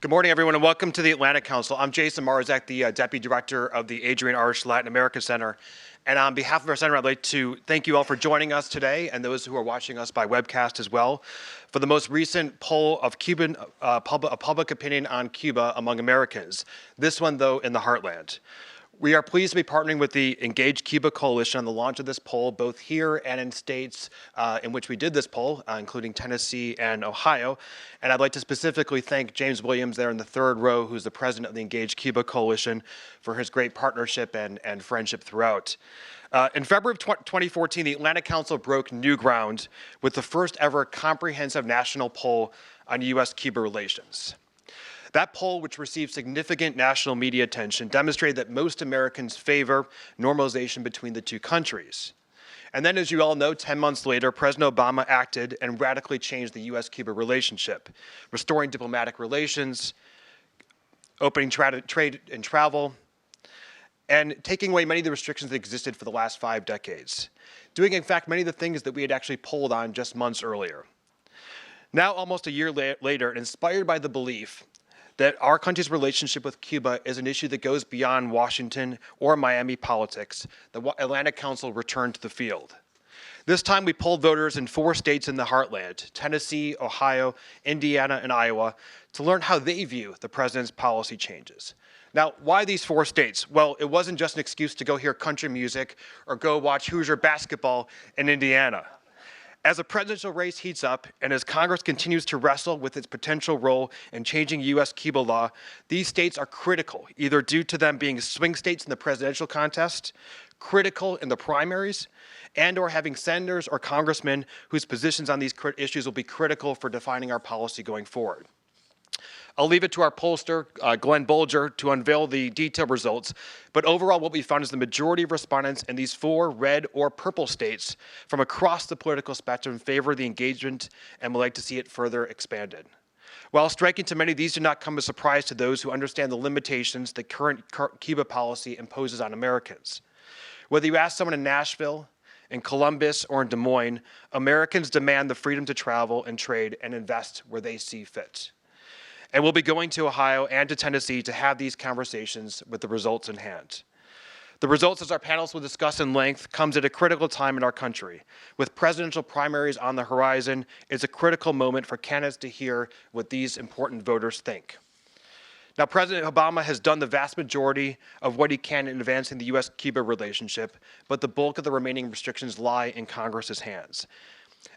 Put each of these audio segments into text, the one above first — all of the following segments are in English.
Good morning, everyone, and welcome to the Atlantic Council. I'm Jason Marzak, the Deputy Director of the Adrienne Arch Latin America Center. And on behalf of our center, I'd like to thank you all for joining us today and those who are watching us by webcast as well for the most recent poll of public opinion on Cuba among Americans. This one, though, in the Heartland. We are pleased to be partnering with the Engage Cuba Coalition on the launch of this poll, both here and in states in which we did this poll, including Tennessee and Ohio. And I'd like to specifically thank James Williams there in the third row, who's the president of the Engage Cuba Coalition, for his great partnership and friendship throughout. In February of 2014, the Atlantic Council broke new ground with the first ever comprehensive national poll on US-Cuba relations. That poll, which received significant national media attention, demonstrated that most Americans favor normalization between the two countries. And then, as you all know, 10 months later, President Obama acted and radically changed the US-Cuba relationship, restoring diplomatic relations, opening trade and travel, and taking away many of the restrictions that existed for the last 5 decades, doing, in fact, many of the things that we had actually polled on just months earlier. Now, almost a year later, and inspired by the belief that our country's relationship with Cuba is an issue that goes beyond Washington or Miami politics, the Atlantic Council returned to the field. This time we polled voters in 4 states in the Heartland, Tennessee, Ohio, Indiana, and Iowa, to learn how they view the president's policy changes. Now, why these 4 states? Well, it wasn't just an excuse to go hear country music or go watch Hoosier basketball in Indiana. As the presidential race heats up and as Congress continues to wrestle with its potential role in changing US-Cuba law, these states are critical, either due to them being swing states in the presidential contest, critical in the primaries, and or having senators or congressmen whose positions on these issues will be critical for defining our policy going forward. I'll leave it to our pollster, Glenn Bolger, to unveil the detailed results. But overall, what we found is the majority of respondents in these 4 red or purple states from across the political spectrum favor the engagement and would like to see it further expanded. While striking to many, these do not come as a surprise to those who understand the limitations that current Cuba policy imposes on Americans. Whether you ask someone in Nashville, in Columbus, or in Des Moines, Americans demand the freedom to travel and trade and invest where they see fit. And we'll be going to Ohio and to Tennessee to have these conversations with the results in hand. The results, as our panelists will discuss in length, comes at a critical time in our country. With presidential primaries on the horizon, it's a critical moment for candidates to hear what these important voters think. Now, President Obama has done the vast majority of what he can in advancing the US-Cuba relationship, but the bulk of the remaining restrictions lie in Congress's hands.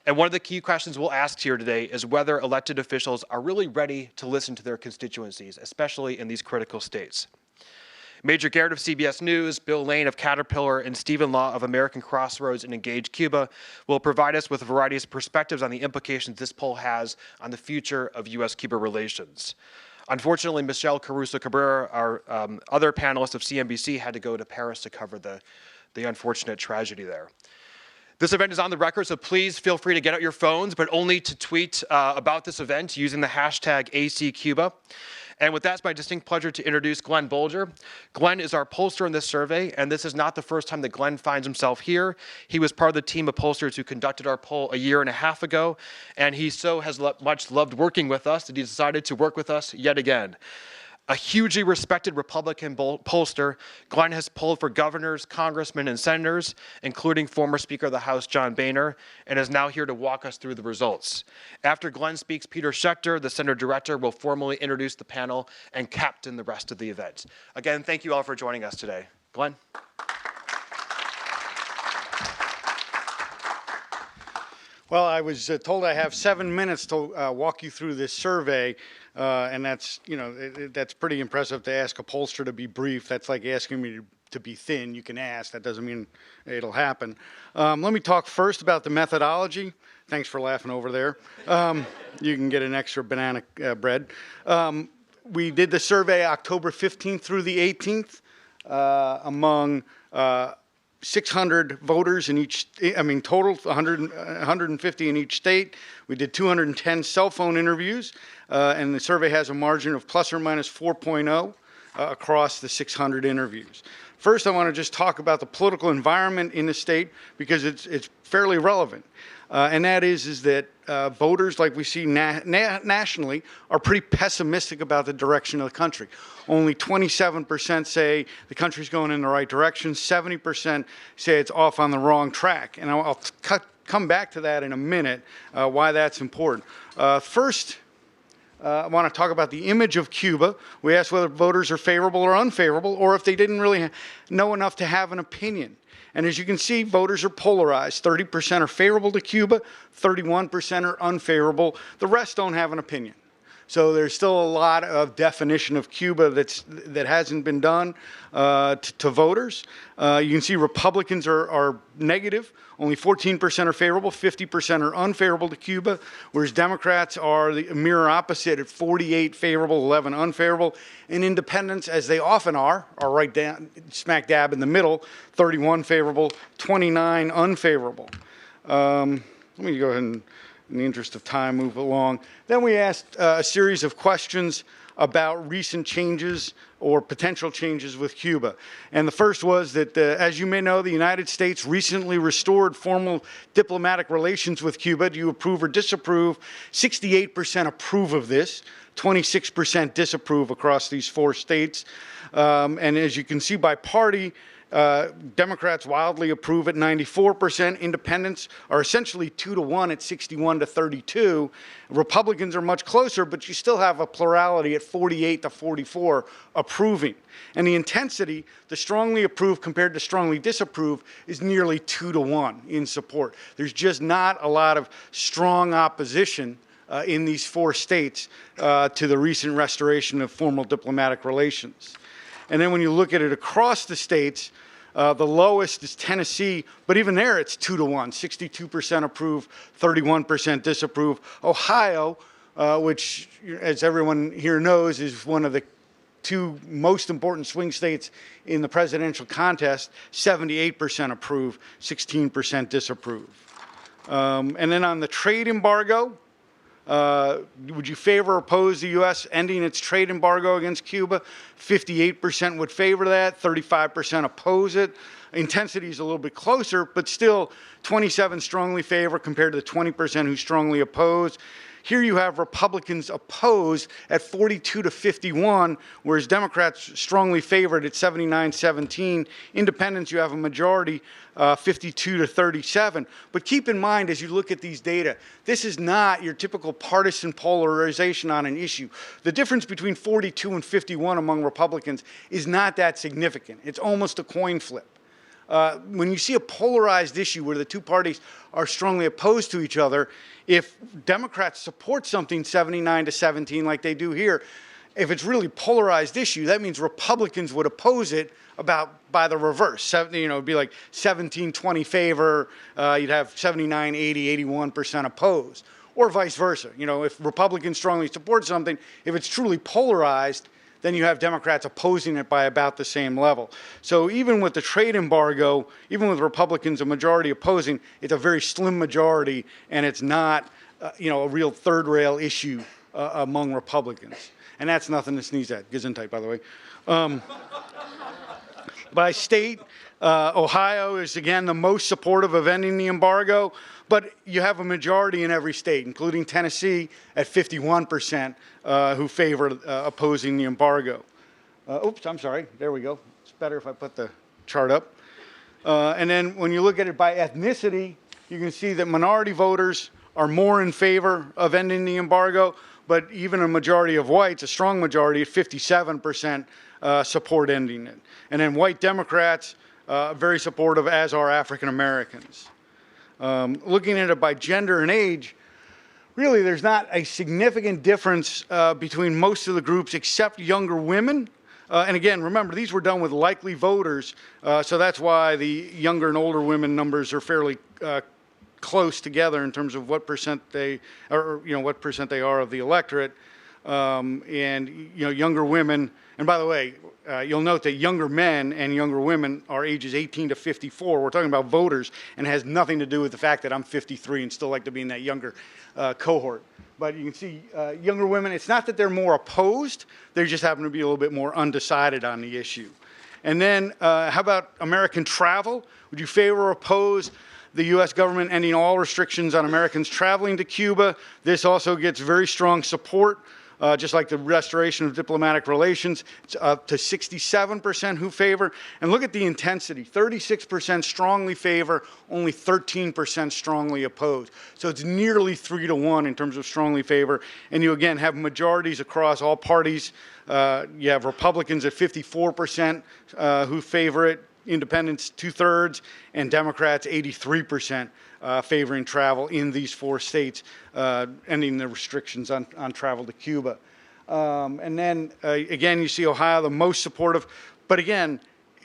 And one of the key questions we'll ask here today is whether elected officials are really ready to listen to their constituencies, especially in these critical states. Major Garrett of CBS News, Bill Lane of Caterpillar, and Stephen Law of American Crossroads and Engage Cuba will provide us with a variety of perspectives on the implications this poll has on the future of US-Cuba relations. Unfortunately, Michelle Caruso Cabrera, our other panelist of CNBC, had to go to Paris to cover the unfortunate tragedy there. This event is on the record, so please feel free to get out your phones, but only to tweet about this event using the hashtag ACCuba. And with that, it's my distinct pleasure to introduce Glenn Bolger. Glenn is our pollster in this survey, and this is not the first time that Glenn finds himself here. He was part of the team of pollsters who conducted our poll a year and a half ago, and he so has much loved working with us that he decided to work with us yet again. A hugely respected Republican pollster, Glenn has polled for governors, congressmen, and senators, including former Speaker of the House John Boehner, and is now here to walk us through the results. After Glenn speaks, Peter Schechter, the Center Director, will formally introduce the panel and captain the rest of the event. Again, thank you all for joining us today. Glenn? Well, I was told I have 7 minutes to walk you through this survey, and that's, that's pretty impressive to ask a pollster to be brief. That's like asking me to be thin. You can ask. That doesn't mean it'll happen. Let me talk first about the methodology. Thanks for laughing over there. You can get an extra banana bread. We did the survey October 15th through the 18th among 600 voters in each, total 150 in each state. We did 210 cell phone interviews, and the survey has a margin of plus or minus 4.0 across the 600 interviews. First, I want to just talk about the political environment in the state because it's fairly relevant. And that is that voters, like we see nationally, are pretty pessimistic about the direction of the country. Only 27% say the country's going in the right direction. 70% say it's off on the wrong track. And I'll come back to that in a minute, why that's important. First, I want to talk about the image of Cuba. We asked whether voters are favorable or unfavorable, or if they didn't really know enough to have an opinion. And as you can see, voters are polarized. 30% are favorable to Cuba, 31% are unfavorable. The rest don't have an opinion. So there's still a lot of definition of Cuba that hasn't been done to voters. You can see Republicans are negative. Only 14% are favorable, 50% are unfavorable to Cuba, whereas Democrats are the mirror opposite at 48 favorable, 11 unfavorable. And independents, as they often are right down, smack dab in the middle, 31 favorable, 29 unfavorable. Let me go ahead and, in the interest of time, move along. Then we asked a series of questions about recent changes or potential changes with Cuba. And the first was that, as you may know, the United States recently restored formal diplomatic relations with Cuba. Do you approve or disapprove? 68% approve of this, 26% disapprove across these 4 states. And as you can see by party, Democrats wildly approve at 94%. Independents are essentially 2-1 at 61-32. Republicans are much closer, but you still have a plurality at 48-44 approving. And the intensity, the strongly approve compared to strongly disapprove, is nearly 2-1 in support. There's just not a lot of strong opposition in these 4 states to the recent restoration of formal diplomatic relations. And then when you look at it across the states, the lowest is Tennessee, but even there it's 2-1, 62% approve, 31% disapprove. Ohio, which, as everyone here knows, is one of the 2 most important swing states in the presidential contest, 78% approve, 16% disapprove. And then on the trade embargo, would you favor or oppose the U.S. ending its trade embargo against Cuba? 58% would favor that, 35% oppose it. Intensity is a little bit closer, but still 27 strongly favor compared to the 20% who strongly oppose. Here you have Republicans opposed at 42-51, whereas Democrats strongly favored at 79-17. Independents, you have a majority, 52-37. But keep in mind, as you look at these data, this is not your typical partisan polarization on an issue. The difference between 42 and 51 among Republicans is not that significant. It's almost a coin flip. When you see a polarized issue where the 2 parties are strongly opposed to each other, if Democrats support something 79-17 like they do here, if it's really polarized issue, that means Republicans would oppose it by the reverse. It'd be like 17-20 favor, you'd have 79-80, 81% opposed, or vice versa. If Republicans strongly support something, if it's truly polarized, then you have Democrats opposing it by about the same level. So even with the trade embargo, even with Republicans a majority opposing, it's a very slim majority, and it's not a real third rail issue among Republicans. And that's nothing to sneeze at. Gesundheit, by the way. By state, Ohio is, again, the most supportive of ending the embargo, but you have a majority in every state, including Tennessee at 51% who favor opposing the embargo. Oops, I'm sorry. There we go. It's better if I put the chart up. And then when you look at it by ethnicity, you can see that minority voters are more in favor of ending the embargo, but even a majority of whites, a strong majority at 57%, support ending it. And then white Democrats, very supportive, as are African Americans. Looking at it by gender and age, really there's not a significant difference between most of the groups except younger women. And again, remember, these were done with likely voters, so that's why the younger and older women numbers are fairly close together in terms of what percent they are, what percent they are of the electorate. And younger women, and by the way, you'll note that younger men and younger women are ages 18 to 54. We're talking about voters, and it has nothing to do with the fact that I'm 53 and still like to be in that younger cohort. But you can see younger women, it's not that they're more opposed, they just happen to be a little bit more undecided on the issue. And then how about American travel? Would you favor or oppose? the U.S. government ending all restrictions on Americans traveling to Cuba. This also gets very strong support. Just like the restoration of diplomatic relations, it's up to 67% who favor. And look at the intensity, 36% strongly favor, only 13% strongly oppose. So it's nearly 3-to-1 in terms of strongly favor. And you again have majorities across all parties. You have Republicans at 54% who favor it, Independents 2/3, and Democrats 83%. Favoring travel in these 4 states, ending the restrictions on travel to Cuba. And then, again, you see Ohio the most supportive, but again,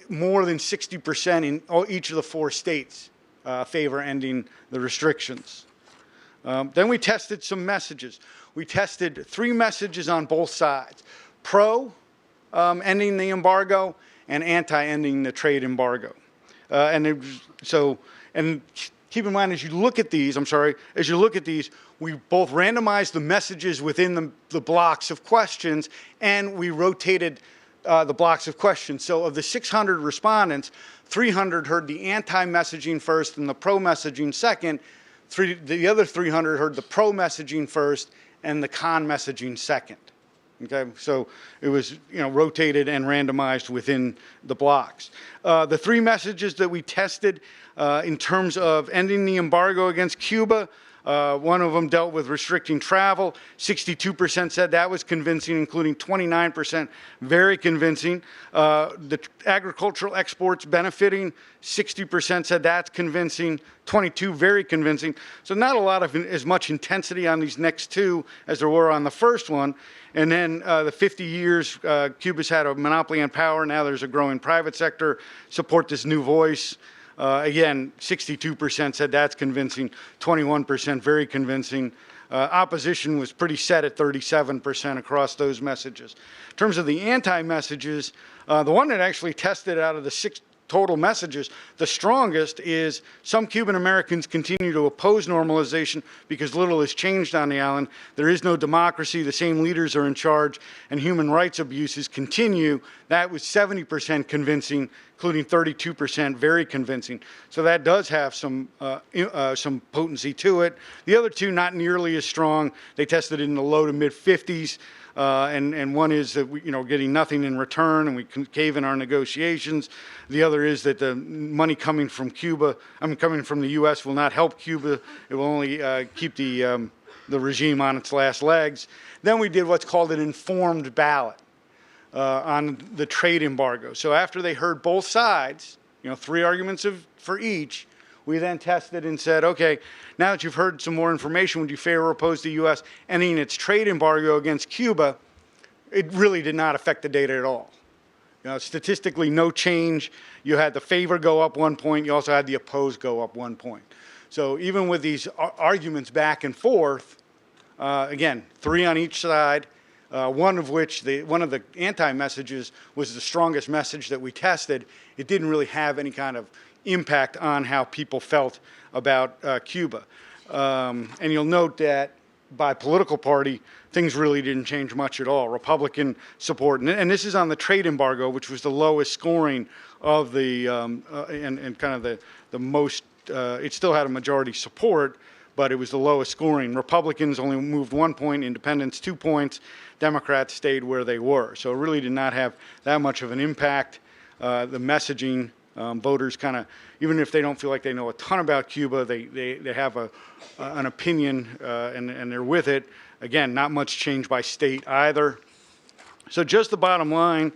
more than 60% in each of the 4 states favor ending the restrictions. Then we tested some messages. We tested 3 messages on both sides: pro ending the embargo and anti-ending the trade embargo. Keep in mind, as you look at these, we both randomized the messages within the blocks of questions, and we rotated the blocks of questions. So of the 600 respondents, 300 heard the anti-messaging first and the pro-messaging second. The other 300 heard the pro-messaging first and the con-messaging second. Okay, so it was rotated and randomized within the blocks. The 3 messages that we tested in terms of ending the embargo against Cuba, one of them dealt with restricting travel. 62% said that was convincing, including 29% very convincing. The agricultural exports benefiting, 60% said that's convincing, 22% very convincing. So not a lot of as much intensity on these next 2 as there were on the first one. And then the 50 years Cuba's had a monopoly on power. Now there's a growing private sector. Support this new voice. Again, 62% said that's convincing, 21% very convincing. Opposition was pretty set at 37% across those messages. In terms of the anti-messages, the one that actually tested out of the 6 total messages, the strongest is some Cuban Americans continue to oppose normalization because little has changed on the island. There is no democracy, the same leaders are in charge, and human rights abuses continue. That was 70% convincing, including 32% very convincing. So that does have some potency to it. The other 2, not nearly as strong. They tested in the low to mid 50s. And one is that we, getting nothing in return, and we cave in our negotiations. The other is that the money coming from coming from the U.S. will not help Cuba. It will only keep the regime on its last legs. Then we did what's called an informed ballot on the trade embargo. So after they heard both sides, 3 arguments for each, we then tested and said, okay, now that you've heard some more information, would you favor or oppose the U.S. ending its trade embargo against Cuba? It really did not affect the data at all. Statistically, no change. You had the favor go up 1 point. You also had the oppose go up 1 point. So even with these arguments back and forth, again, 3 on each side, one of which, one of the anti-messages was the strongest message that we tested. It didn't really have any kind of impact on how people felt about Cuba. And you'll note that by political party, things really didn't change much at all. Republican support, and this is on the trade embargo, which was the lowest scoring of the, and kind of the most, it still had a majority support, but it was the lowest scoring. Republicans only moved 1 point, Independents 2 points, Democrats stayed where they were. So it really did not have that much of an impact. The messaging, voters kind of, even if they don't feel like they know a ton about Cuba, they have an opinion and they're with it. Again, not much change by state either. So just the bottom line,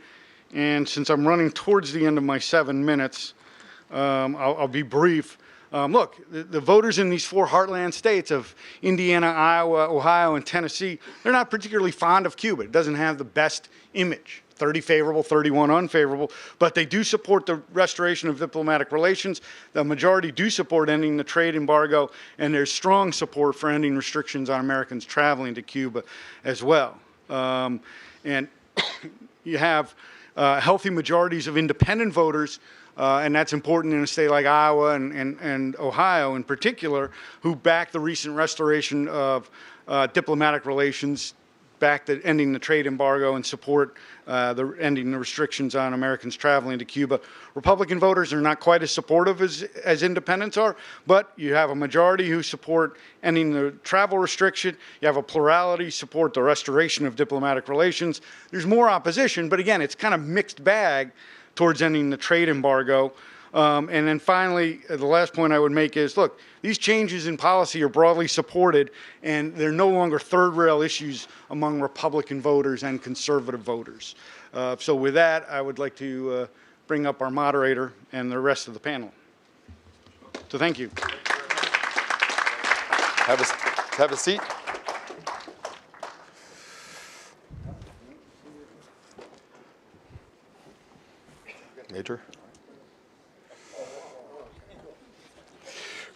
and since I'm running towards the end of my 7 minutes, I'll be brief. Look, the voters in these 4 heartland states of Indiana, Iowa, Ohio, and Tennessee, they're not particularly fond of Cuba. It doesn't have the best image. 30 favorable, 31 unfavorable, but they do support the restoration of diplomatic relations. The majority do support ending the trade embargo, and there's strong support for ending restrictions on Americans traveling to Cuba as well. And you have healthy majorities of independent voters, and that's important in a state like Iowa and Ohio in particular, who back the recent restoration of diplomatic relations back ending the trade embargo and support ending the restrictions on Americans traveling to Cuba. Republican voters are not quite as supportive as independents are, but you have a majority who support ending the travel restriction. You have a plurality support the restoration of diplomatic relations. There's more opposition, but again, it's kind of mixed bag towards ending the trade embargo. And then finally, the last point I would make is, look, these changes in policy are broadly supported, and they're no longer third-rail issues among Republican voters and conservative voters. So with that, I would like to bring up our moderator and the rest of the panel. So thank you. Have a seat. Major.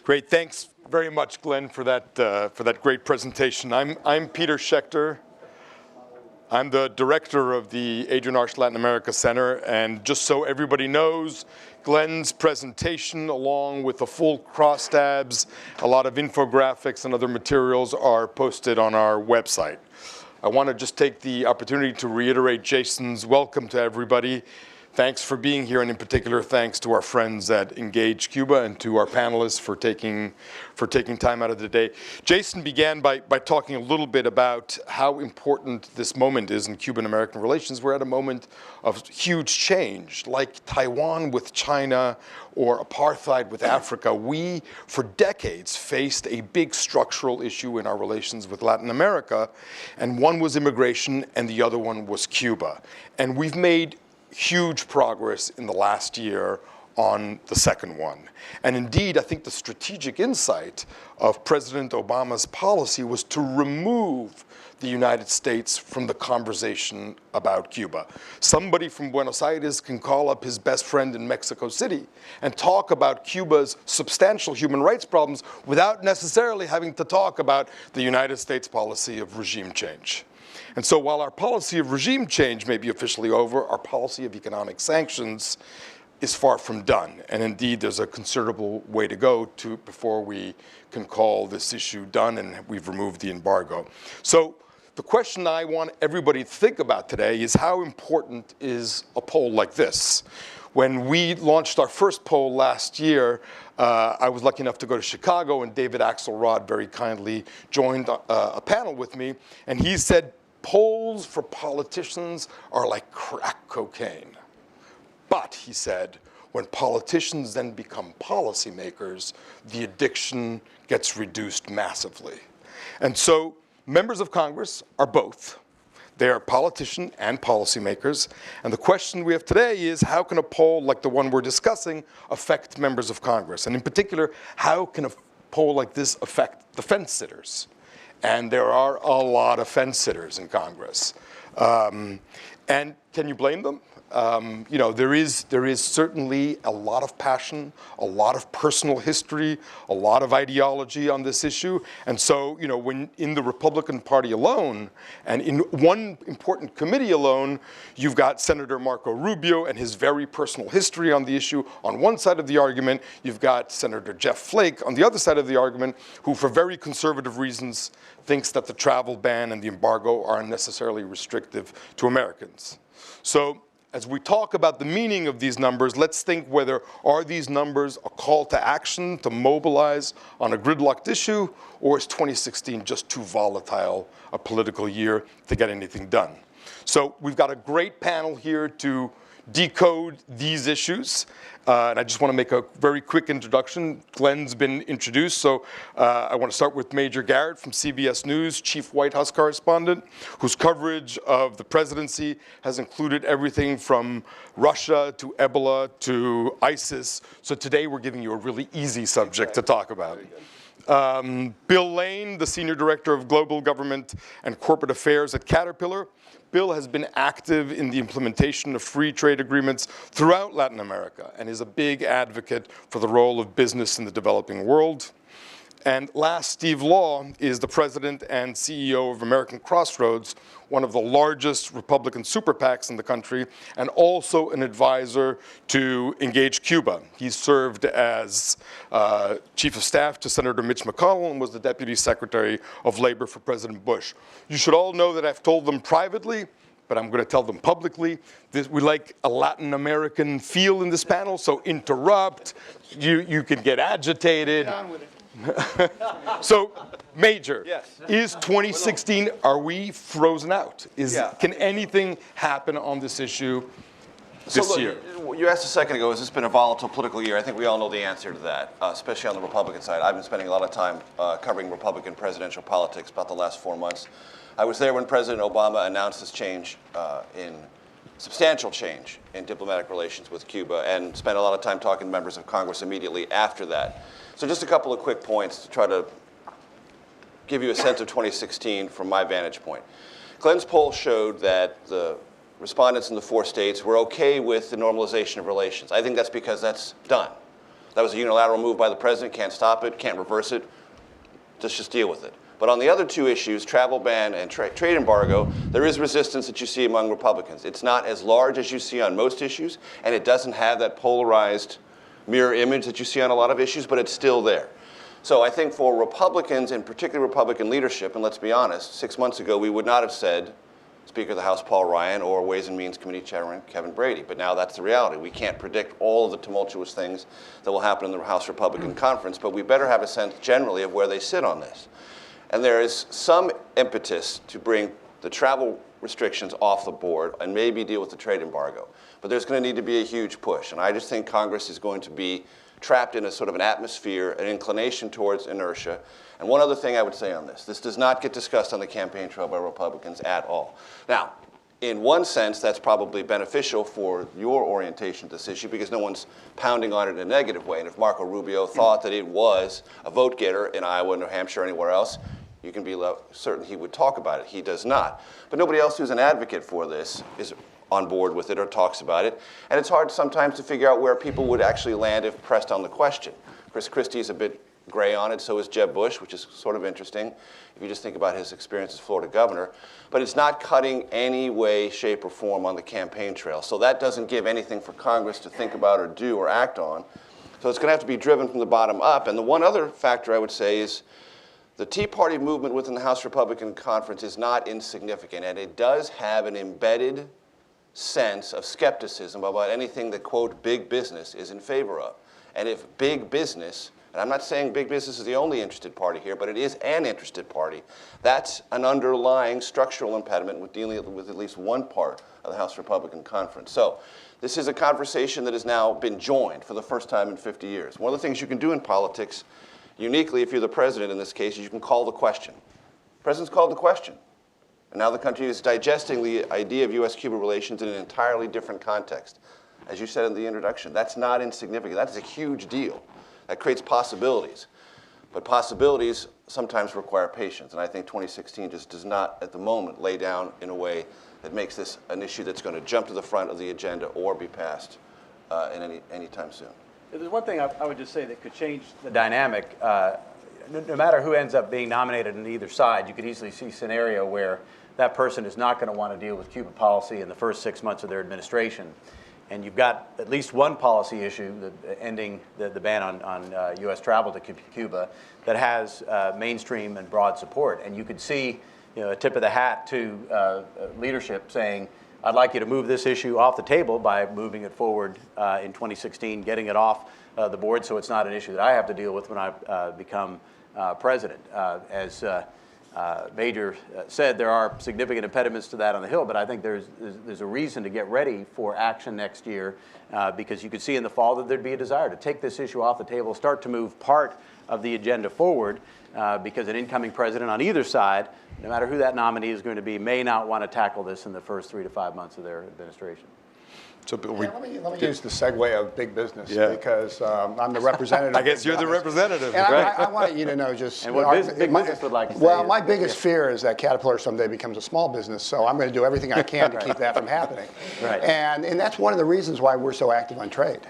Great, thanks very much, Glenn, for that great presentation. I'm Peter Schechter. I'm the director of the Adrian Arch Latin America Center, and just so everybody knows, Glenn's presentation, along with the full crosstabs, a lot of infographics and other materials are posted on our website. I want to just take the opportunity to reiterate Jason's welcome to everybody. Thanks for being here, and in particular, thanks to our friends at Engage Cuba and to our panelists for taking time out of the day. Jason began by talking a little bit about how important this moment is in Cuban-American relations. We're at a moment of huge change, like Taiwan with China or apartheid with Africa. We, for decades, faced a big structural issue in our relations with Latin America, and one was immigration and the other one was Cuba. And we've made huge progress in the last year on the second one. And indeed, I think the strategic insight of President Obama's policy was to remove the United States from the conversation about Cuba. Somebody from Buenos Aires can call up his best friend in Mexico City and talk about Cuba's substantial human rights problems without necessarily having to talk about the United States policy of regime change. And so while our policy of regime change may be officially over, our policy of economic sanctions is far from done. And indeed, there's a considerable way to go before we can call this issue done and we've removed the embargo. So the question I want everybody to think about today is how important is a poll like this? When we launched our first poll last year, I was lucky enough to go to Chicago, and David Axelrod very kindly joined a panel with me, and he said, polls for politicians are like crack cocaine. But, he said, when politicians then become policymakers, the addiction gets reduced massively. And so members of Congress are both. They are politicians and policymakers. And the question we have today is, how can a poll like the one we're discussing affect members of Congress? And in particular, how can a poll like this affect the fence sitters? And there are a lot of fence sitters in Congress. And can you blame them? There is certainly a lot of passion, a lot of personal history, a lot of ideology on this issue. And so, when in the Republican Party alone, and in one important committee alone, you've got Senator Marco Rubio and his very personal history on the issue on one side of the argument. You've got Senator Jeff Flake on the other side of the argument, who for very conservative reasons thinks that the travel ban and the embargo are unnecessarily restrictive to Americans. So, as we talk about the meaning of these numbers, let's think whether are these numbers a call to action to mobilize on a gridlocked issue, or is 2016 just too volatile a political year to get anything done? So we've got a great panel here to decode these issues. And I just want to make a very quick introduction. Glenn's been introduced, so I want to start with Major Garrett from CBS News, Chief White House Correspondent, whose coverage of the presidency has included everything from Russia to Ebola to ISIS. So today we're giving you a really easy subject to talk about. Bill Lane, the Senior Director of Global Government and Corporate Affairs at Caterpillar. Bill has been active in the implementation of free trade agreements throughout Latin America and is a big advocate for the role of business in the developing world. And last, Steve Law is the president and CEO of American Crossroads, one of the largest Republican super PACs in the country, and also an advisor to Engage Cuba. He served as chief of staff to Senator Mitch McConnell and was the deputy secretary of labor for President Bush. You should all know that I've told them privately, but I'm going to tell them publicly. We like a Latin American feel in this panel, so interrupt. You can get agitated. Get on with it. So, Major, Yes. is 2016, are we frozen out? Yeah. Can anything happen on this issue this So look, year? you asked a second ago, has this been a volatile political year? I think we all know the answer to that, especially on the Republican side. I've been spending a lot of time covering Republican presidential politics about the last 4 months. I was there when President Obama announced this substantial change in diplomatic relations with Cuba, and spent a lot of time talking to members of Congress immediately after that. So just a couple of quick points to try to give you a sense of 2016 from my vantage point. Glenn's poll showed that the respondents in the 4 states were okay with the normalization of relations. I think that's because that's done. That was a unilateral move by the president, can't stop it, can't reverse it, just deal with it. But on the other 2 issues, travel ban and trade embargo, there is resistance that you see among Republicans. It's not as large as you see on most issues, and it doesn't have that polarized mirror image that you see on a lot of issues, but it's still there. So I think for Republicans, and particularly Republican leadership, and let's be honest, 6 months ago we would not have said Speaker of the House Paul Ryan or Ways and Means Committee Chairman Kevin Brady, but now that's the reality. We can't predict all of the tumultuous things that will happen in the House Republican Conference, but we better have a sense generally of where they sit on this. And there is some impetus to bring the travel restrictions off the board and maybe deal with the trade embargo. But there's going to need to be a huge push. And I just think Congress is going to be trapped in a sort of an atmosphere, an inclination towards inertia. And one other thing I would say on this. This does not get discussed on the campaign trail by Republicans at all. Now, in one sense, that's probably beneficial for your orientation to this issue because no one's pounding on it in a negative way. And if Marco Rubio thought that it was a vote getter in Iowa, New Hampshire, anywhere else, you can be certain he would talk about it. He does not. But nobody else who's an advocate for this is on board with it or talks about it. And it's hard sometimes to figure out where people would actually land if pressed on the question. Chris Christie's a bit gray on it, so is Jeb Bush, which is sort of interesting if you just think about his experience as Florida governor. But it's not cutting any way, shape, or form on the campaign trail. So that doesn't give anything for Congress to think about or do or act on. So it's going to have to be driven from the bottom up. And the one other factor I would say is the Tea Party movement within the House Republican Conference is not insignificant, and it does have an embedded sense of skepticism about anything that, quote, big business is in favor of. And if big business, and I'm not saying big business is the only interested party here, but it is an interested party, that's an underlying structural impediment with dealing with at least one part of the House Republican Conference. So this is a conversation that has now been joined for the first time in 50 years. One of the things you can do in politics, uniquely if you're the president in this case, is you can call the question. The president's called the question. And now the country is digesting the idea of US-Cuba relations in an entirely different context. As you said in the introduction, that's not insignificant. That is a huge deal. That creates possibilities. But possibilities sometimes require patience. And I think 2016 just does not, at the moment, lay down in a way that makes this an issue that's going to jump to the front of the agenda or be passed in any time soon. There's one thing I would just say that could change the dynamic. No matter who ends up being nominated on either side, you could easily see a scenario where that person is not going to want to deal with Cuba policy in the first 6 months of their administration. And you've got at least one policy issue, ending the ban on U.S. travel to Cuba, that has mainstream and broad support. And you could see, a tip of the hat to leadership saying, I'd like you to move this issue off the table by moving it forward in 2016, getting it off the board so it's not an issue that I have to deal with when I become president. As Major said, there are significant impediments to that on the Hill, but I think there's a reason to get ready for action next year because you could see in the fall that there'd be a desire to take this issue off the table, start to move part of the agenda forward because an incoming president on either side, no matter who that nominee is going to be, may not want to tackle this in the first 3 to 5 months of their administration. So let me use the segue of big business because I'm the representative. I guess you're the representative. And I want you to know just and what big business would like to say. Well, my biggest fear is that Caterpillar someday becomes a small business, so I'm going to do everything I can to keep that from happening. Right. And that's one of the reasons why we're so active on trade.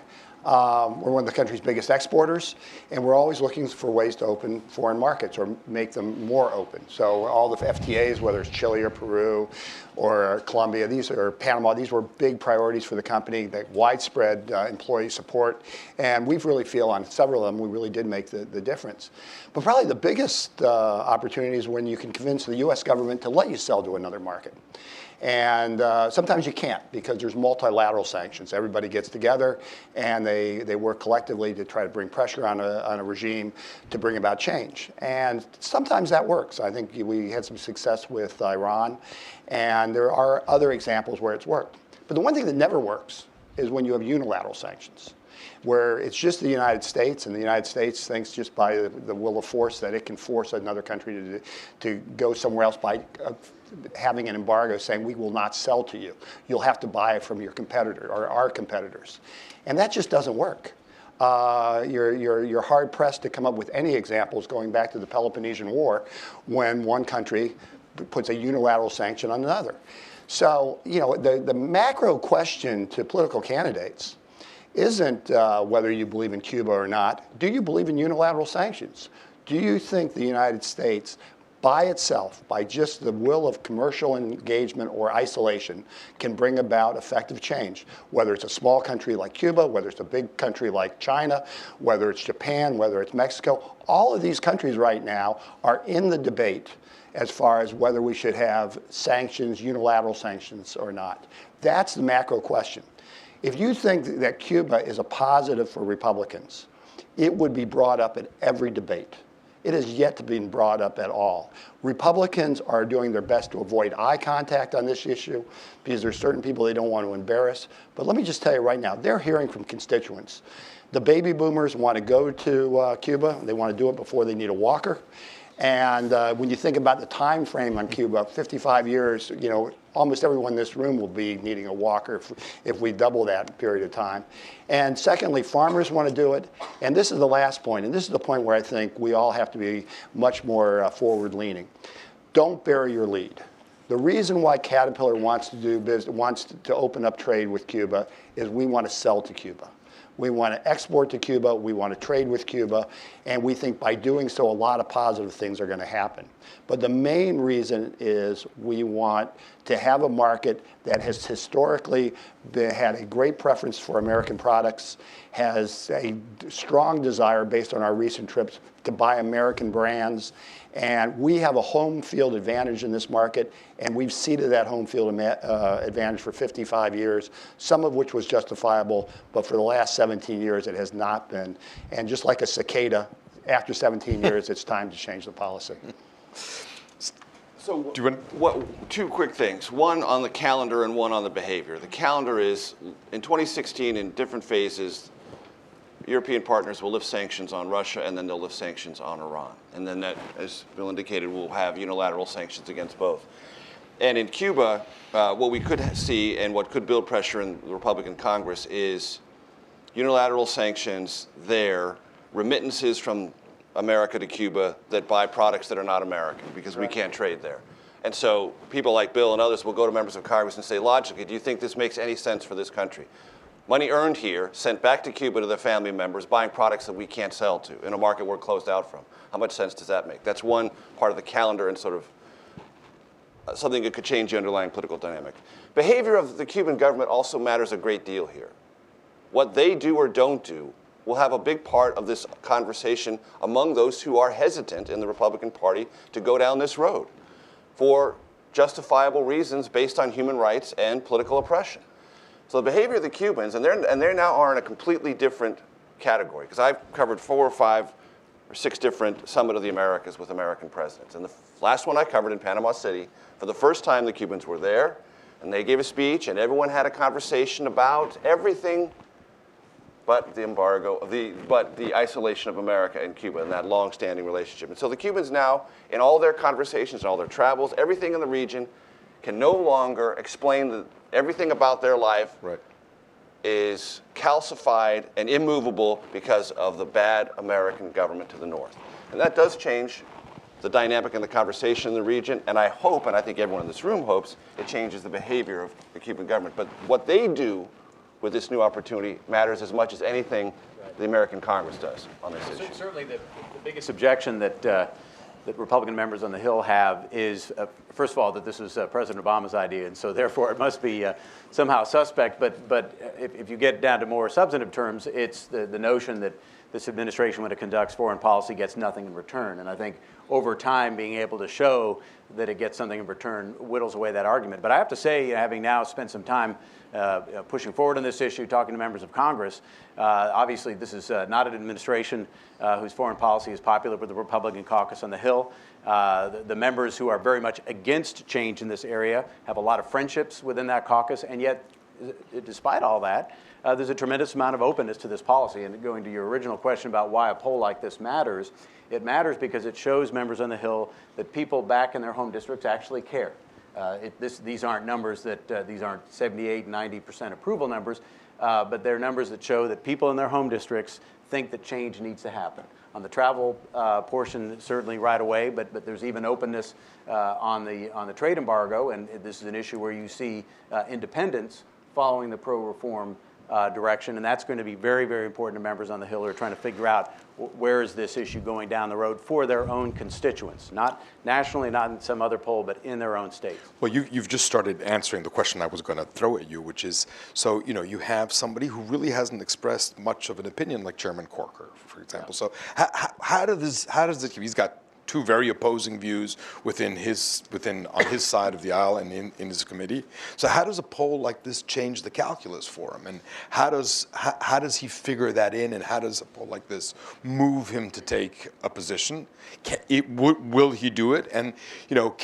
We're one of the country's biggest exporters, and we're always looking for ways to open foreign markets or make them more open. So all the FTAs, whether it's Chile or Peru or Colombia, or Panama, these were big priorities for the company, that widespread employee support. And we really feel on several of them, we really did make the difference. But probably the biggest opportunity is when you can convince the US government to let you sell to another market. And sometimes you can't, because there's multilateral sanctions. Everybody gets together and they work collectively to try to bring pressure on a regime to bring about change. And sometimes that works. I think we had some success with Iran, and there are other examples where it's worked. But the one thing that never works is when you have unilateral sanctions, where it's just the United States, and the United States thinks just by the will of force that it can force another country to go somewhere else by having an embargo saying, we will not sell to you. You'll have to buy it from your competitor or our competitors. And that just doesn't work. You're hard pressed to come up with any examples going back to the Peloponnesian War when one country puts a unilateral sanction on another. So, you know, the macro question to political candidates isn't whether you believe in Cuba or not. Do you believe in unilateral sanctions? Do you think the United States, by itself, by just the will of commercial engagement or isolation, can bring about effective change? Whether it's a small country like Cuba, whether it's a big country like China, whether it's Japan, whether it's Mexico, all of these countries right now are in the debate as far as whether we should have sanctions, unilateral sanctions or not. That's the macro question. If you think that Cuba is a positive for Republicans, it would be brought up at every debate. It has yet to be brought up at all. Republicans are doing their best to avoid eye contact on this issue because there's certain people they don't want to embarrass. But let me just tell you right now, they're hearing from constituents. The baby boomers want to go to Cuba. They want to do it before they need a walker. And when you think about the time frame on Cuba, 55 years, you know, almost everyone in this room will be needing a walker if we double that period of time. And secondly, farmers want to do it. And this is the last point, and this is the point where I think we all have to be much more forward-leaning. Don't bury your lead. The reason why Caterpillar wants to do business, wants to open up trade with Cuba, is we want to sell to Cuba. We want to export to Cuba, we want to trade with Cuba, and we think by doing so a lot of positive things are going to happen. But the main reason is we want to have a market that has historically had a great preference for American products, has a strong desire based on our recent trips to buy American brands, and we have a home field advantage in this market, and we've ceded that home field advantage for 55 years, some of which was justifiable, but for the last 17 years it has not been. And just like a cicada, after 17 years, it's time to change the policy. So two quick things, one on the calendar and one on the behavior. The calendar is, in 2016, in different phases, European partners will lift sanctions on Russia, and then they'll lift sanctions on Iran. And then that, as Bill indicated, we'll have unilateral sanctions against both. And in Cuba, what we could see and what could build pressure in the Republican Congress is unilateral sanctions there, remittances from America to Cuba that buy products that are not American because we can't trade there. And so people like Bill and others will go to members of Congress and say, logically, do you think this makes any sense for this country? Money earned here, sent back to Cuba to their family members, buying products that we can't sell to in a market we're closed out from. How much sense does that make? That's one part of the calendar and sort of something that could change the underlying political dynamic. Behavior of the Cuban government also matters a great deal here. What they do or don't do will have a big part of this conversation among those who are hesitant in the Republican Party to go down this road for justifiable reasons based on human rights and political oppression. So the behavior of the Cubans, and they now are in a completely different category, because I've covered 4 or 5 or 6 different Summit of the Americas with American presidents. And the last one I covered in Panama City, for the first time the Cubans were there, and they gave a speech, and everyone had a conversation about everything but the embargo, but the isolation of America and Cuba and that long-standing relationship. And so the Cubans now, in all their conversations and all their travels, everything in the region can no longer explain everything about their life is calcified and immovable because of the bad American government to the north. And that does change the dynamic and the conversation in the region, and I hope, and I think everyone in this room hopes, it changes the behavior of the Cuban government. But what they do with this new opportunity matters as much as anything the American Congress does on this issue. Certainly the biggest objection that Republican members on the Hill have is, first of all, that this was President Obama's idea, and so therefore it must be somehow suspect. But if you get down to more substantive terms, it's the notion that this administration, when it conducts foreign policy, gets nothing in return. And I think over time, being able to show that it gets something in return whittles away that argument. But I have to say, having now spent some time pushing forward on this issue, talking to members of Congress, obviously this is not an administration whose foreign policy is popular with the Republican caucus on the Hill. The members who are very much against change in this area have a lot of friendships within that caucus, and yet, despite all that, there's a tremendous amount of openness to this policy. And going to your original question about why a poll like this matters, it matters because it shows members on the Hill that people back in their home districts actually care. These aren't numbers that, these aren't 78, 90% approval numbers, but they're numbers that show that people in their home districts think that change needs to happen. On the travel portion, certainly right away, but there's even openness on the trade embargo, and this is an issue where you see independents following the pro-reform direction, and that's going to be very, very important to members on the Hill who are trying to figure out where is this issue going down the road for their own constituents, not nationally, not in some other poll, but in their own states. Well, you've just started answering the question I was going to throw at you, which is, so, you know, you have somebody who really hasn't expressed much of an opinion, like Chairman Corker, for example. So how does it, he's got two very opposing views on his side of the aisle and in his committee. So how does a poll like this change the calculus for him? And how does he figure that in? And how does a poll like this move him to take a position? Will he do it? And you know,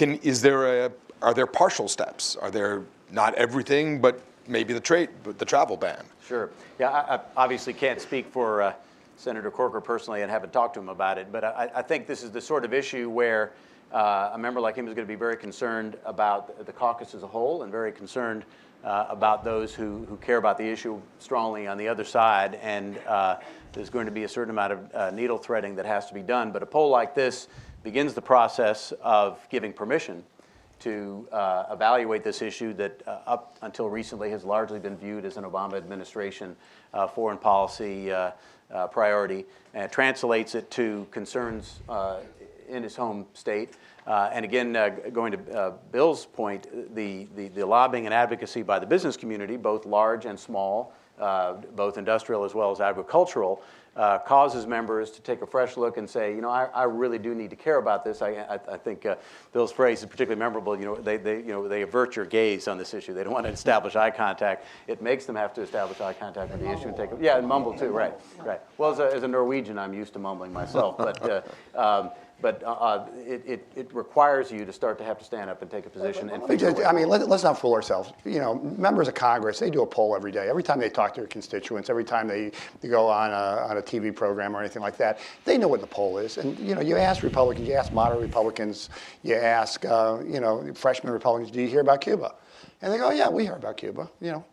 are there partial steps? Are there not everything, but maybe the travel ban? Sure. Yeah, I obviously can't speak for Senator Corker personally and haven't talked to him about it, but I think this is the sort of issue where a member like him is going to be very concerned about the caucus as a whole and very concerned about those who care about the issue strongly on the other side, and there's going to be a certain amount of needle threading that has to be done. But a poll like this begins the process of giving permission to evaluate this issue that up until recently has largely been viewed as an Obama administration foreign policy priority, and translates it to concerns in his home state. And again, going to Bill's point, the lobbying and advocacy by the business community, both large and small, both industrial as well as agricultural, causes members to take a fresh look and say, you know, I really do need to care about this. I think Bill's phrase is particularly memorable. You know, they avert your gaze on this issue. They don't want to establish eye contact. It makes them have to establish eye contact with the issue and and mumble too. Right. Well, as a Norwegian, I'm used to mumbling myself, but it requires you to have to stand up and take a position. I mean, let's not fool ourselves. You know, members of Congress, they do a poll every day. Every time they talk to their constituents, every time they go on a TV program or anything like that, they know what the poll is. And you know, you ask Republicans, you ask moderate Republicans, you ask freshman Republicans, do you hear about Cuba? And they go, yeah, we hear about Cuba. You know,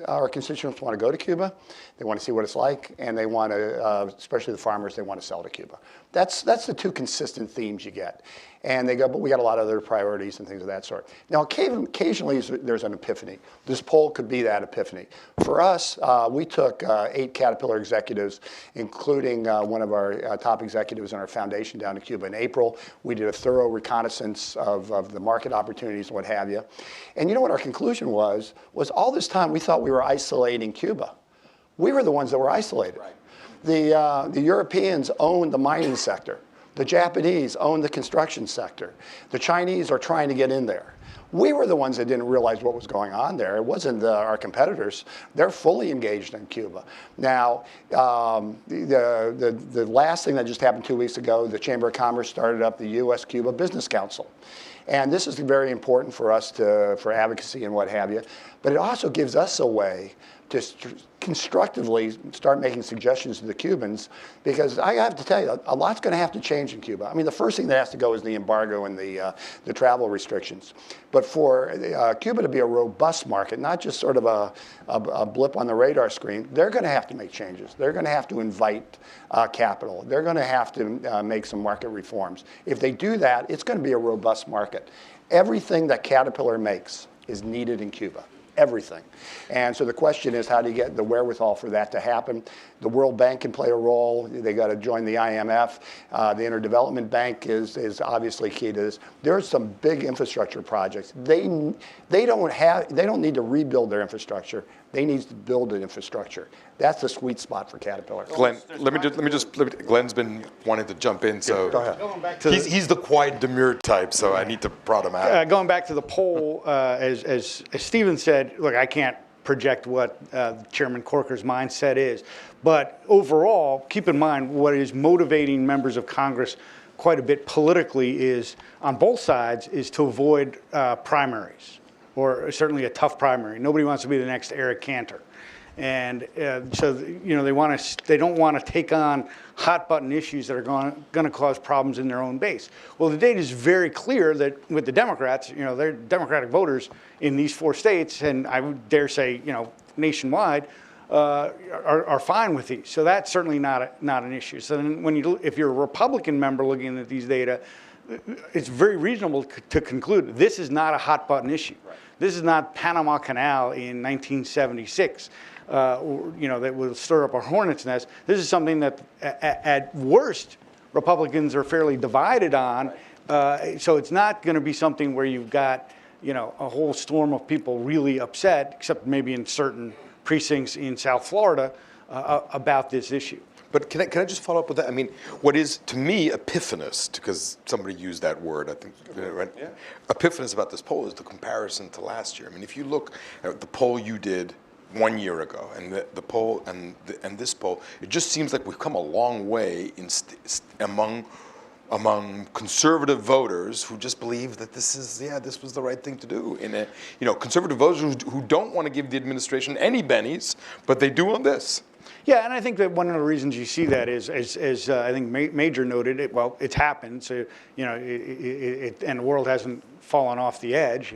our constituents want to go to Cuba. They want to see what it's like, and they want to, especially the farmers, they want to sell to Cuba. That's the two consistent themes you get. And they go, but we got a lot of other priorities and things of that sort. Now, occasionally there's an epiphany. This poll could be that epiphany. For us, we took 8 Caterpillar executives, including one of our top executives in our foundation down to Cuba in April. We did a thorough reconnaissance of the market opportunities and what have you. And you know what our conclusion was all this time we thought we were isolating Cuba. We were the ones that were isolated. Right. The Europeans owned the mining sector. The Japanese own the construction sector. The Chinese are trying to get in there. We were the ones that didn't realize what was going on there. It wasn't our competitors. They're fully engaged in Cuba. Now, the last thing that just happened 2 weeks ago, the Chamber of Commerce started up the US-Cuba Business Council. And this is very important for us for advocacy and what have you. But it also gives us a way to constructively start making suggestions to the Cubans, because I have to tell you, a lot's going to have to change in Cuba. I mean, the first thing that has to go is the embargo and the travel restrictions. But for Cuba to be a robust market, not just sort of a blip on the radar screen, they're going to have to make changes. They're going to have to invite capital. They're going to have to make some market reforms. If they do that, it's going to be a robust market. Everything that Caterpillar makes is needed in Cuba. everything. And so the question is, how do you get the wherewithal for that to happen? The World Bank can play a role. They got to join the IMF. The Interdevelopment Bank is obviously key to this. There's some big infrastructure projects. They don't need to rebuild their infrastructure. They need to build an infrastructure. That's the sweet spot for Caterpillar. Glenn, Glenn's been wanting to jump in, so Go ahead. Going back to he's the quiet, demure type, so I need to prod him out. going back to the poll, as Stephen said, look, I can't project what Chairman Corker's mindset is, but overall, keep in mind what is motivating members of Congress quite a bit politically is, on both sides, is to avoid primaries, or certainly a tough primary. Nobody wants to be the next Eric Cantor. And so, they don't want to take on hot button issues that are going to cause problems in their own base. Well, the data is very clear that with the Democrats, they're Democratic voters in these 4 states, and I would dare say, nationwide, are fine with these. So that's certainly not an issue. So then if you're a Republican member looking at these data, it's very reasonable to conclude this is not a hot button issue. Right. This is not Panama Canal in 1976. That will stir up a hornet's nest. This is something that, at worst, Republicans are fairly divided on. So it's not going to be something where you've got, a whole storm of people really upset, except maybe in certain precincts in South Florida, about this issue. But can I just follow up with that? I mean, what is, to me, epiphanous, because somebody used that word, I think, right? Yeah. Epiphanous about this poll is the comparison to last year. I mean, if you look at the poll you did 1 year ago, and the poll and this poll, it just seems like we've come a long way among conservative voters who just believe that this was the right thing to do. Conservative voters who don't want to give the administration any bennies, but they do on this. Yeah, and I think that one of the reasons you see that is, as I think Major noted, it's happened. So and the world hasn't fallen off the edge.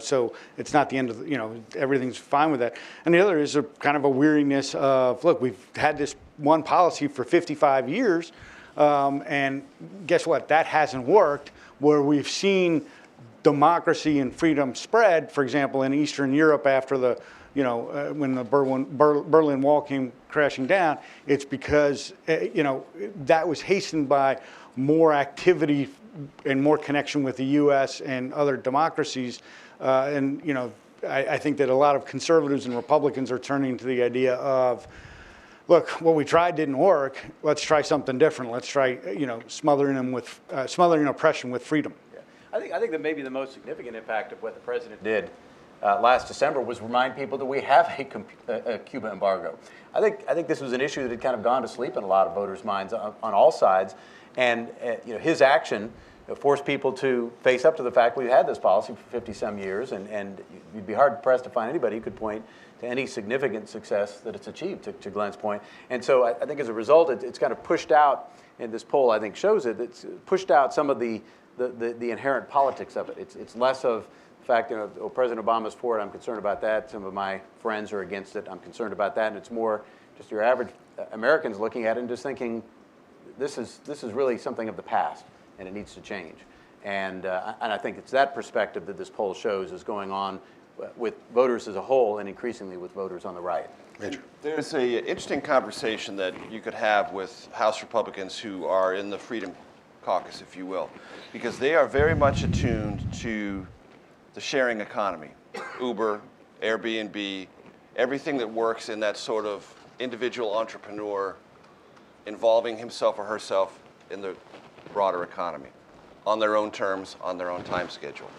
So it's not the end of everything's fine with that. And the other is a kind of a weariness of, look, we've had this one policy for 55 years, and guess what? That hasn't worked. Where we've seen democracy and freedom spread, for example, in Eastern Europe after the when the Berlin Wall came crashing down, it's because, that was hastened by more activity and more connection with the U.S. and other democracies. I think that a lot of conservatives and Republicans are turning to the idea of, look, what we tried didn't work. Let's try something different. Let's try, smothering oppression with freedom. Yeah. I think that maybe the most significant impact of what the president did last December was remind people that we have a Cuba embargo. I think this was an issue that had kind of gone to sleep in a lot of voters' minds on all sides, and his action forced people to face up to the fact we've had this policy for 50-some years, and you'd be hard-pressed to find anybody who could point to any significant success that it's achieved, to Glenn's point. And so I think as a result, it's kind of pushed out, and this poll I think shows it, it's pushed out some of the inherent politics of it. It's less of the fact that President Obama's for it, I'm concerned about that. Some of my friends are against it, I'm concerned about that. And it's more just your average Americans looking at it and just thinking, this is really something of the past, and it needs to change. And I think it's that perspective that this poll shows is going on with voters as a whole, and increasingly with voters on the right. Major. There's an interesting conversation that you could have with House Republicans who are in the Freedom Caucus, if you will, because they are very much attuned to the sharing economy, Uber, Airbnb, everything that works in that sort of individual entrepreneur involving himself or herself in the broader economy on their own terms, on their own time schedule.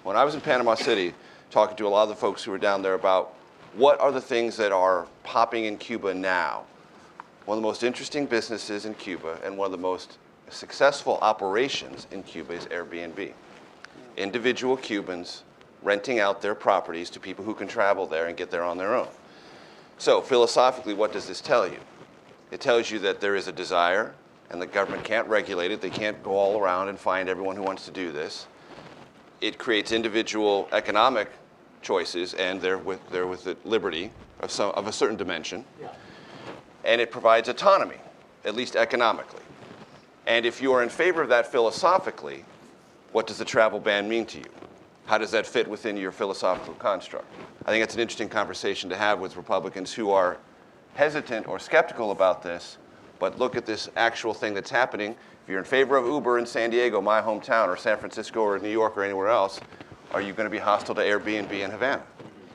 When I was in Panama City talking to a lot of the folks who were down there about what are the things that are popping in Cuba now, one of the most interesting businesses in Cuba and one of the most successful operations in Cuba is Airbnb. Individual Cubans renting out their properties to people who can travel there and get there on their own. So philosophically, what does this tell you? It tells you that there is a desire, and the government can't regulate it. They can't go all around and find everyone who wants to do this. It creates individual economic choices, and they're with the liberty of a certain dimension. Yeah. And it provides autonomy, at least economically. And if you are in favor of that philosophically, what does the travel ban mean to you? How does that fit within your philosophical construct? I think it's an interesting conversation to have with Republicans who are hesitant or skeptical about this, but look at this actual thing that's happening. If you're in favor of Uber in San Diego, my hometown, or San Francisco or New York or anywhere else, are you going to be hostile to Airbnb in Havana?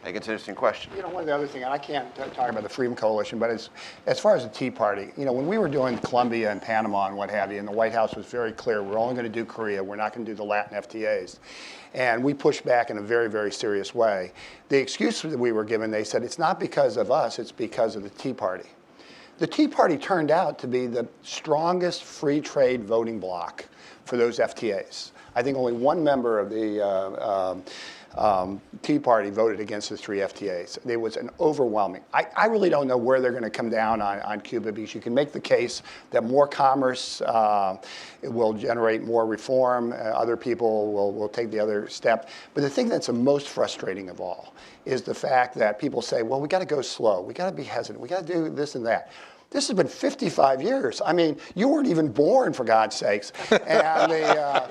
I think it's an interesting question. You know, one of the other things, and I can't talk about the Freedom Coalition, but as far as the Tea Party, you know, when we were doing Colombia and Panama and what have you, and the White House was very clear, we're only going to do Korea, we're not going to do the Latin FTAs. And we pushed back in a very, very serious way. The excuse that we were given, they said, it's not because of us, it's because of the Tea Party. The Tea Party turned out to be the strongest free trade voting bloc for those FTAs. I think only one member of the Tea Party voted against the 3 FTAs. It was an overwhelming. I really don't know where they're going to come down on Cuba, because you can make the case that more commerce will generate more reform. Other people will take the other step. But the thing that's the most frustrating of all is the fact that people say, well, we got to go slow. We got to be hesitant. We got to do this and that. This has been 55 years. I mean, you weren't even born, for God's sakes. And Neither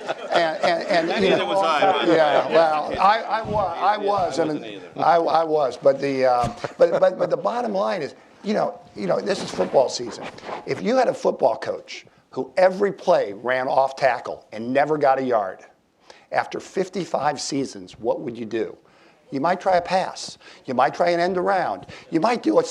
was I. Yeah, well, I was. I was. But the bottom line is, you know, this is football season. If you had a football coach who every play ran off tackle and never got a yard, after 55 seasons, what would you do? You might try a pass. You might try an end around. You might do a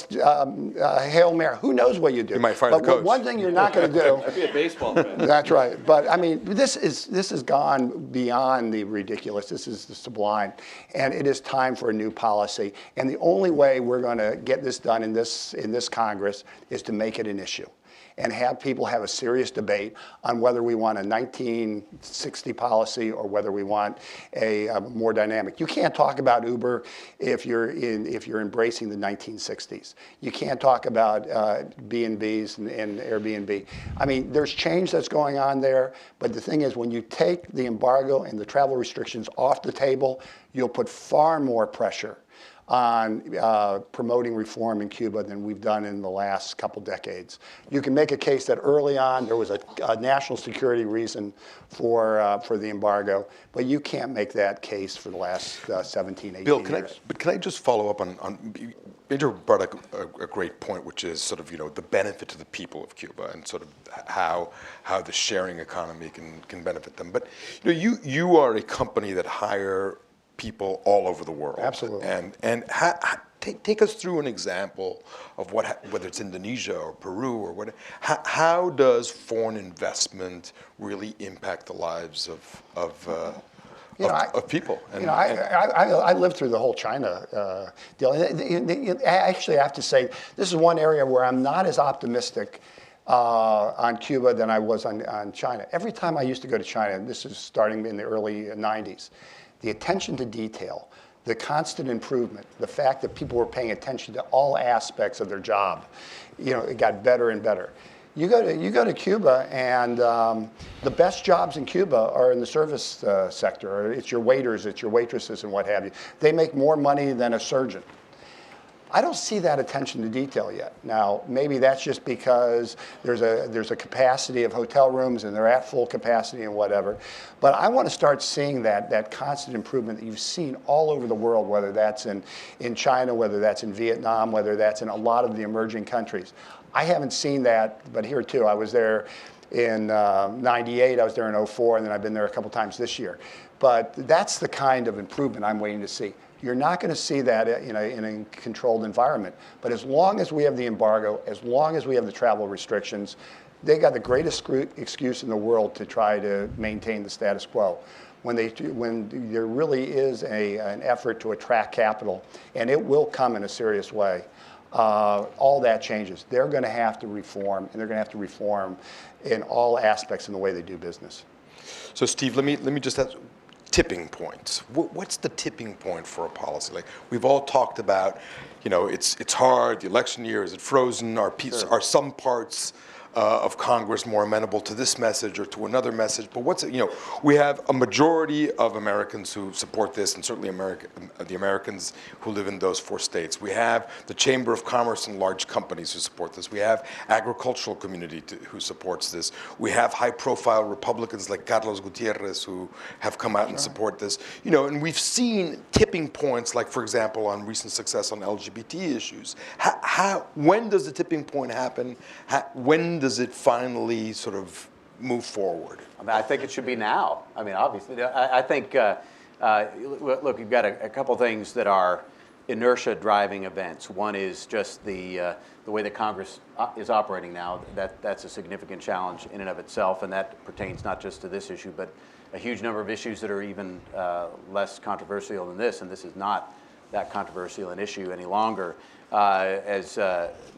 Hail Mary. Who knows what you do? You might fire the coach. But one thing you're not going to do. I'd be a baseball fan. That's right. But I mean, this has gone beyond the ridiculous. This is the sublime, and it is time for a new policy. And the only way we're going to get this done in this Congress is to make it an issue, and have people have a serious debate on whether we want a 1960 policy or whether we want a more dynamic. You can't talk about Uber if you're embracing the 1960s. You can't talk about B&Bs and Airbnb. I mean, there's change that's going on there, but the thing is, when you take the embargo and the travel restrictions off the table, you'll put far more pressure on promoting reform in Cuba than we've done in the last couple decades. You can make a case that early on there was a national security reason for the embargo, but you can't make that case for the last 17, 18 Bill, years. can I just follow up on Major brought a great point, which is sort of, you know, the benefit to the people of Cuba and sort of how the sharing economy can benefit them. But you are a company that hire people all over the world. Absolutely. And take us through an example of whether it's Indonesia or Peru or what. How does foreign investment really impact the lives of people? And, I lived through the whole China deal. Actually, I have to say, this is one area where I'm not as optimistic on Cuba than I was on China. Every time I used to go to China, and this is starting in the early 90s, the attention to detail, the constant improvement, the fact that people were paying attention to all aspects of their job, it got better and better. You go to Cuba, and the best jobs in Cuba are in the service sector. It's your waiters, it's your waitresses, and what have you. They make more money than a surgeon. I don't see that attention to detail yet. Now, maybe that's just because there's a capacity of hotel rooms and they're at full capacity and whatever. But I want to start seeing that constant improvement that you've seen all over the world, whether that's in China, whether that's in Vietnam, whether that's in a lot of the emerging countries. I haven't seen that, but here too. I was there in 98, I was there in 04, and then I've been there a couple times this year. But that's the kind of improvement I'm waiting to see. You're not going to see that in a controlled environment. But as long as we have the embargo, as long as we have the travel restrictions, they got the greatest excuse in the world to try to maintain the status quo. When there really is an effort to attract capital, and it will come in a serious way, all that changes. They're going to have to reform, and they're going to have to reform in all aspects in the way they do business. So, Steve, let me just ask. Tipping points. What's the tipping point for a policy? Like we've all talked about, it's hard. The election year, is it frozen? Are some parts of Congress more amenable to this message or to another message. But we have a majority of Americans who support this, and certainly the Americans who live in those 4 states. We have the Chamber of Commerce and large companies who support this. We have agricultural community who supports this. We have high-profile Republicans like Carlos Gutierrez who have come out and support this. And we've seen tipping points, like, for example, on recent success on LGBT issues. When does the tipping point happen? When does it finally sort of move forward? I mean, I think it should be now. I mean, obviously, I think, look, you've got a couple things that are inertia driving events. One is just the way that Congress is operating now. That's a significant challenge in and of itself, and that pertains not just to this issue, but a huge number of issues that are even less controversial than this, and this is not that controversial an issue any longer. As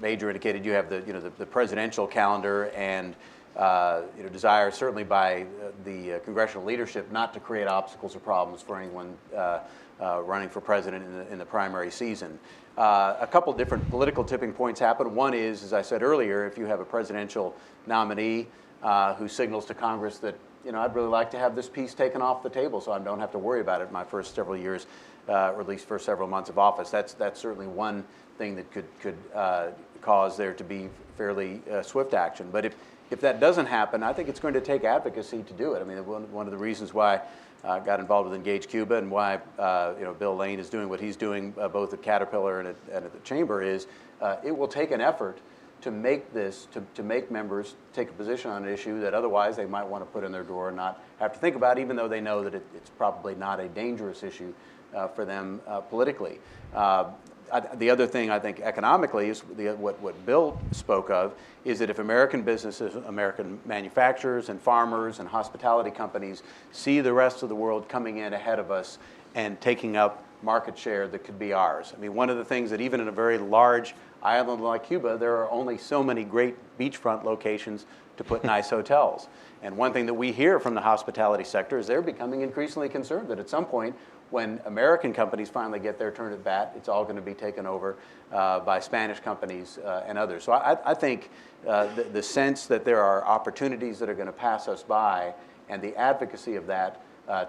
Major indicated, you have the presidential calendar and desire certainly by the congressional leadership not to create obstacles or problems for anyone running for president in the primary season. A couple different political tipping points happen. One is, as I said earlier, if you have a presidential nominee who signals to Congress that I'd really like to have this piece taken off the table so I don't have to worry about it in my first several years, or at least first several months of office. That's certainly one thing that could cause there to be fairly swift action. But if that doesn't happen, I think it's going to take advocacy to do it. I mean, one of the reasons why I got involved with Engage Cuba and why Bill Lane is doing what he's doing both at Caterpillar and at the Chamber is it will take an effort to make this, to make members take a position on an issue that otherwise they might want to put in their drawer and not have to think about, even though they know that it's probably not a dangerous issue for them politically. The other thing I think economically is what Bill spoke of is that if American businesses, American manufacturers and farmers and hospitality companies see the rest of the world coming in ahead of us and taking up market share that could be ours. I mean, one of the things that even in a very large island like Cuba, there are only so many great beachfront locations to put nice hotels. And one thing that we hear from the hospitality sector is they're becoming increasingly concerned that at some point when American companies finally get their turn at bat, it's all going to be taken over by Spanish companies and others. So I think the sense that there are opportunities that are going to pass us by and the advocacy of that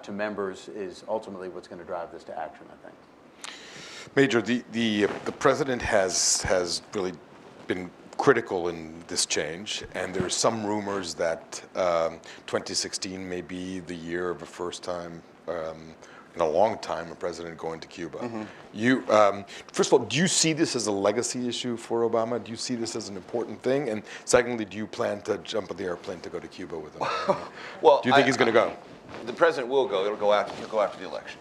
to members is ultimately what's going to drive this to action, I think. Major, the president has really been critical in this change, and there's some rumors that 2016 may be the year of the first time in a long time a president going to Cuba. Mm-hmm. You, first of all, do you see this as a legacy issue for Obama? Do you see this as an important thing? And secondly, do you plan to jump on the airplane to go to Cuba with him? Well, do you think he's going to go? The president will go. He'll go after the election.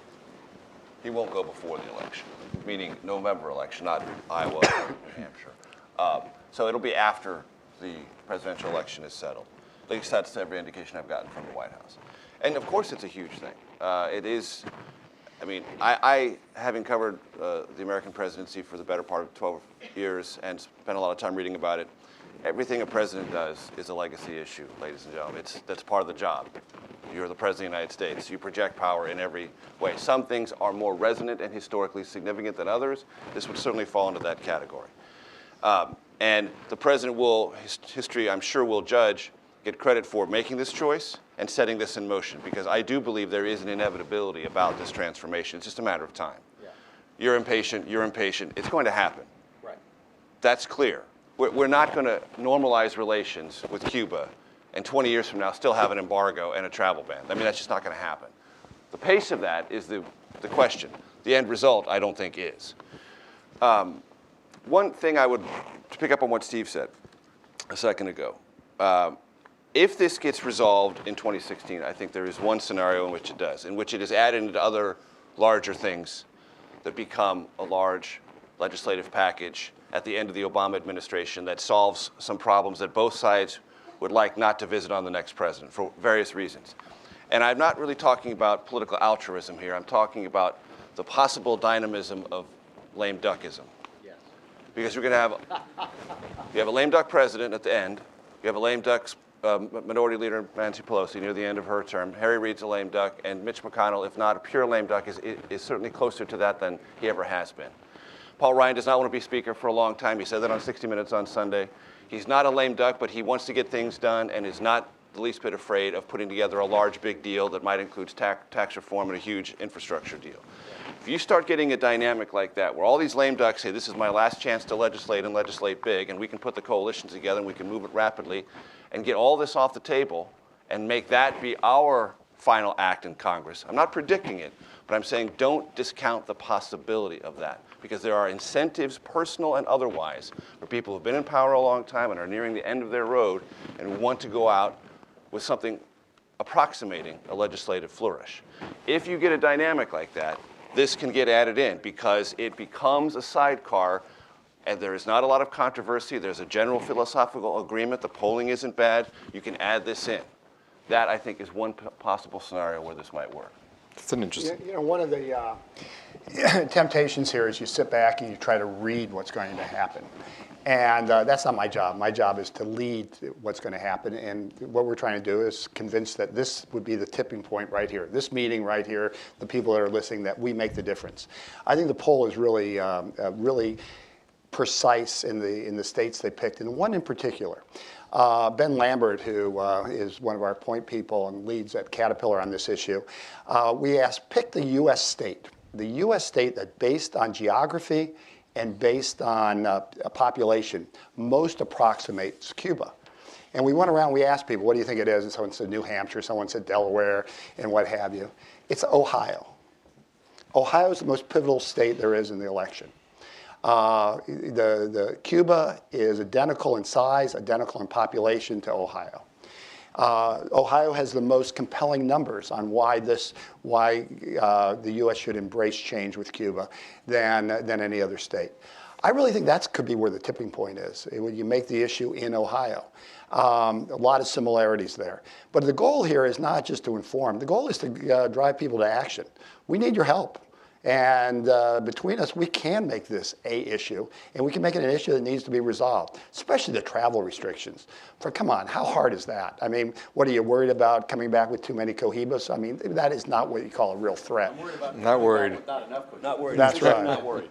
He won't go before the election, meaning November election, not Iowa or New Hampshire. So it'll be after the presidential election is settled. At least that's every indication I've gotten from the White House. And of course, it's a huge thing. It is. I mean, I having covered the American presidency for the better part of 12 years and spent a lot of time reading about it. Everything a president does is a legacy issue, ladies and gentlemen. That's part of the job. You're the president of the United States. You project power in every way. Some things are more resonant and historically significant than others. This would certainly fall into that category. And the president will, history I'm sure will judge, get credit for making this choice and setting this in motion, because I do believe there is an inevitability about this transformation. It's just a matter of time. Yeah. You're impatient, it's going to happen. Right. That's clear. We're not going to normalize relations with Cuba and 20 years from now still have an embargo and a travel ban. I mean, that's just not going to happen. The pace of that is the question. The end result, I don't think, is. One thing I would, to pick up on what Steve said a second ago, if this gets resolved in 2016, I think there is one scenario in which it does, in which it is added into other larger things that become a large legislative package at the end of the Obama administration that solves some problems that both sides would like not to visit on the next president for various reasons. And I'm not really talking about political altruism here. I'm talking about the possible dynamism of lame duckism. Yes. Because you're going to you have a lame duck president at the end. You have a lame duck minority leader Nancy Pelosi near the end of her term. Harry Reid's a lame duck, and Mitch McConnell, if not a pure lame duck, is certainly closer to that than he ever has been. Paul Ryan does not want to be Speaker for a long time. He said that on 60 Minutes on Sunday. He's not a lame duck, but he wants to get things done and is not the least bit afraid of putting together a large, big deal that might include tax reform and a huge infrastructure deal. If you start getting a dynamic like that, where all these lame ducks say, this is my last chance to legislate and legislate big, and we can put the coalition together and we can move it rapidly and get all this off the table and make that be our final act in Congress. I'm not predicting it, but I'm saying don't discount the possibility of that, because there are incentives, personal and otherwise, for people who've been in power a long time and are nearing the end of their road and want to go out with something approximating a legislative flourish. If you get a dynamic like that, this can get added in because it becomes a sidecar and there is not a lot of controversy. There's a general philosophical agreement. The polling isn't bad. You can add this in. That, I think, is one possible scenario where this might work. That's an interesting. You know, one of the temptations here is you sit back and you try to read what's going to happen. And that's not my job. My job is to lead what's going to happen. And what we're trying to do is convince that this would be the tipping point right here. This meeting right here, the people that are listening, that we make the difference. I think the poll is really, really precise in the states they picked, and one in particular. Ben Lambert, who is one of our point people and leads at Caterpillar on this issue, we asked, pick the U.S. state. The U.S. state that, based on geography and based on a population, most approximates Cuba. And we went around, we asked people, what do you think it is? And someone said New Hampshire, someone said Delaware, and what have you. It's Ohio. Ohio is the most pivotal state there is in the election. The Cuba is identical in size, identical in population to Ohio. Ohio has the most compelling numbers on why the U.S. should embrace change with Cuba than any other state. I really think that could be where the tipping point is, when you make the issue in Ohio. A lot of similarities there. But the goal here is not just to inform. The goal is to drive people to action. We need your help. And between us, we can make this a issue, and we can make it an issue that needs to be resolved, especially the travel restrictions. Come on, how hard is that? I mean, what are you worried about, coming back with too many cohibas? I mean, that is not what you call a real threat. I'm worried about Not worried. not enough coaches. Not worried. That's right. Not worried.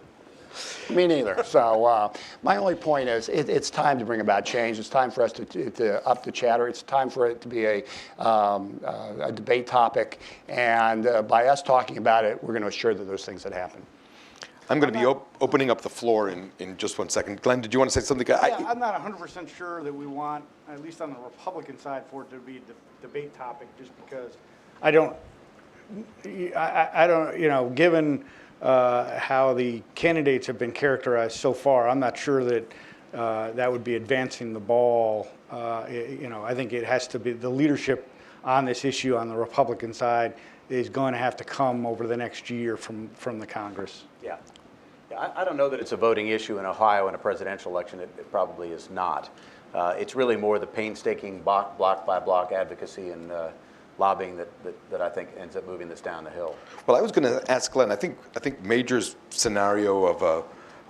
Me neither. So my only point is it's time to bring about change. It's time for us to up the chatter. It's time for it to be a debate topic. And by us talking about it, we're going to assure that those things that happen. I'm going to be opening up the floor in just 1 second. Glenn, did you want to say something? Yeah, I'm not 100% sure that we want, at least on the Republican side, for it to be a debate topic, just because I don't, you know, given how the candidates have been characterized so far, I'm not sure that that would be advancing the ball. You know, I think it has to be the leadership on this issue on the Republican side is going to have to come over the next year from the Congress. Yeah. I don't know that it's a voting issue in Ohio in a presidential election. It probably is not. It's really more the painstaking block by block advocacy and lobbying that I think ends up moving this down the hill. Well, I was going to ask Glenn. I think Major's scenario of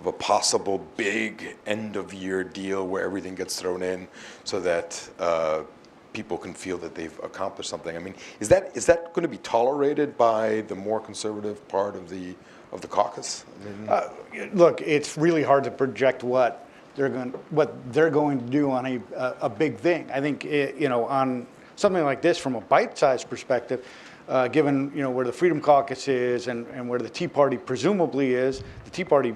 a possible big end of year deal where everything gets thrown in, so that people can feel that they've accomplished something. I mean, is that going to be tolerated by the more conservative part of the caucus? I mean, Look, it's really hard to project what they're going to do on a big thing. I think you know, on something like this, from a bite-sized perspective, given you know where the Freedom Caucus is and where the Tea Party presumably is, the Tea Party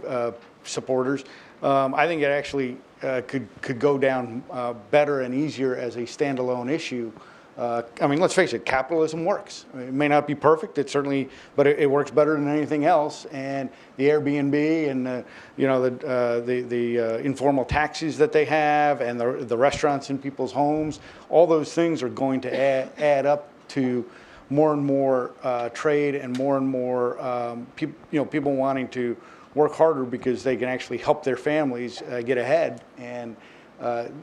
supporters, I think it actually could go down better and easier as a standalone issue. I mean, let's face it, capitalism works. I mean, it may not be perfect, but it works better than anything else. And the Airbnb and you know the informal taxis that they have, and the restaurants in people's homes, all those things are going to add up to more and more trade and more people wanting to work harder because they can actually help their families get ahead and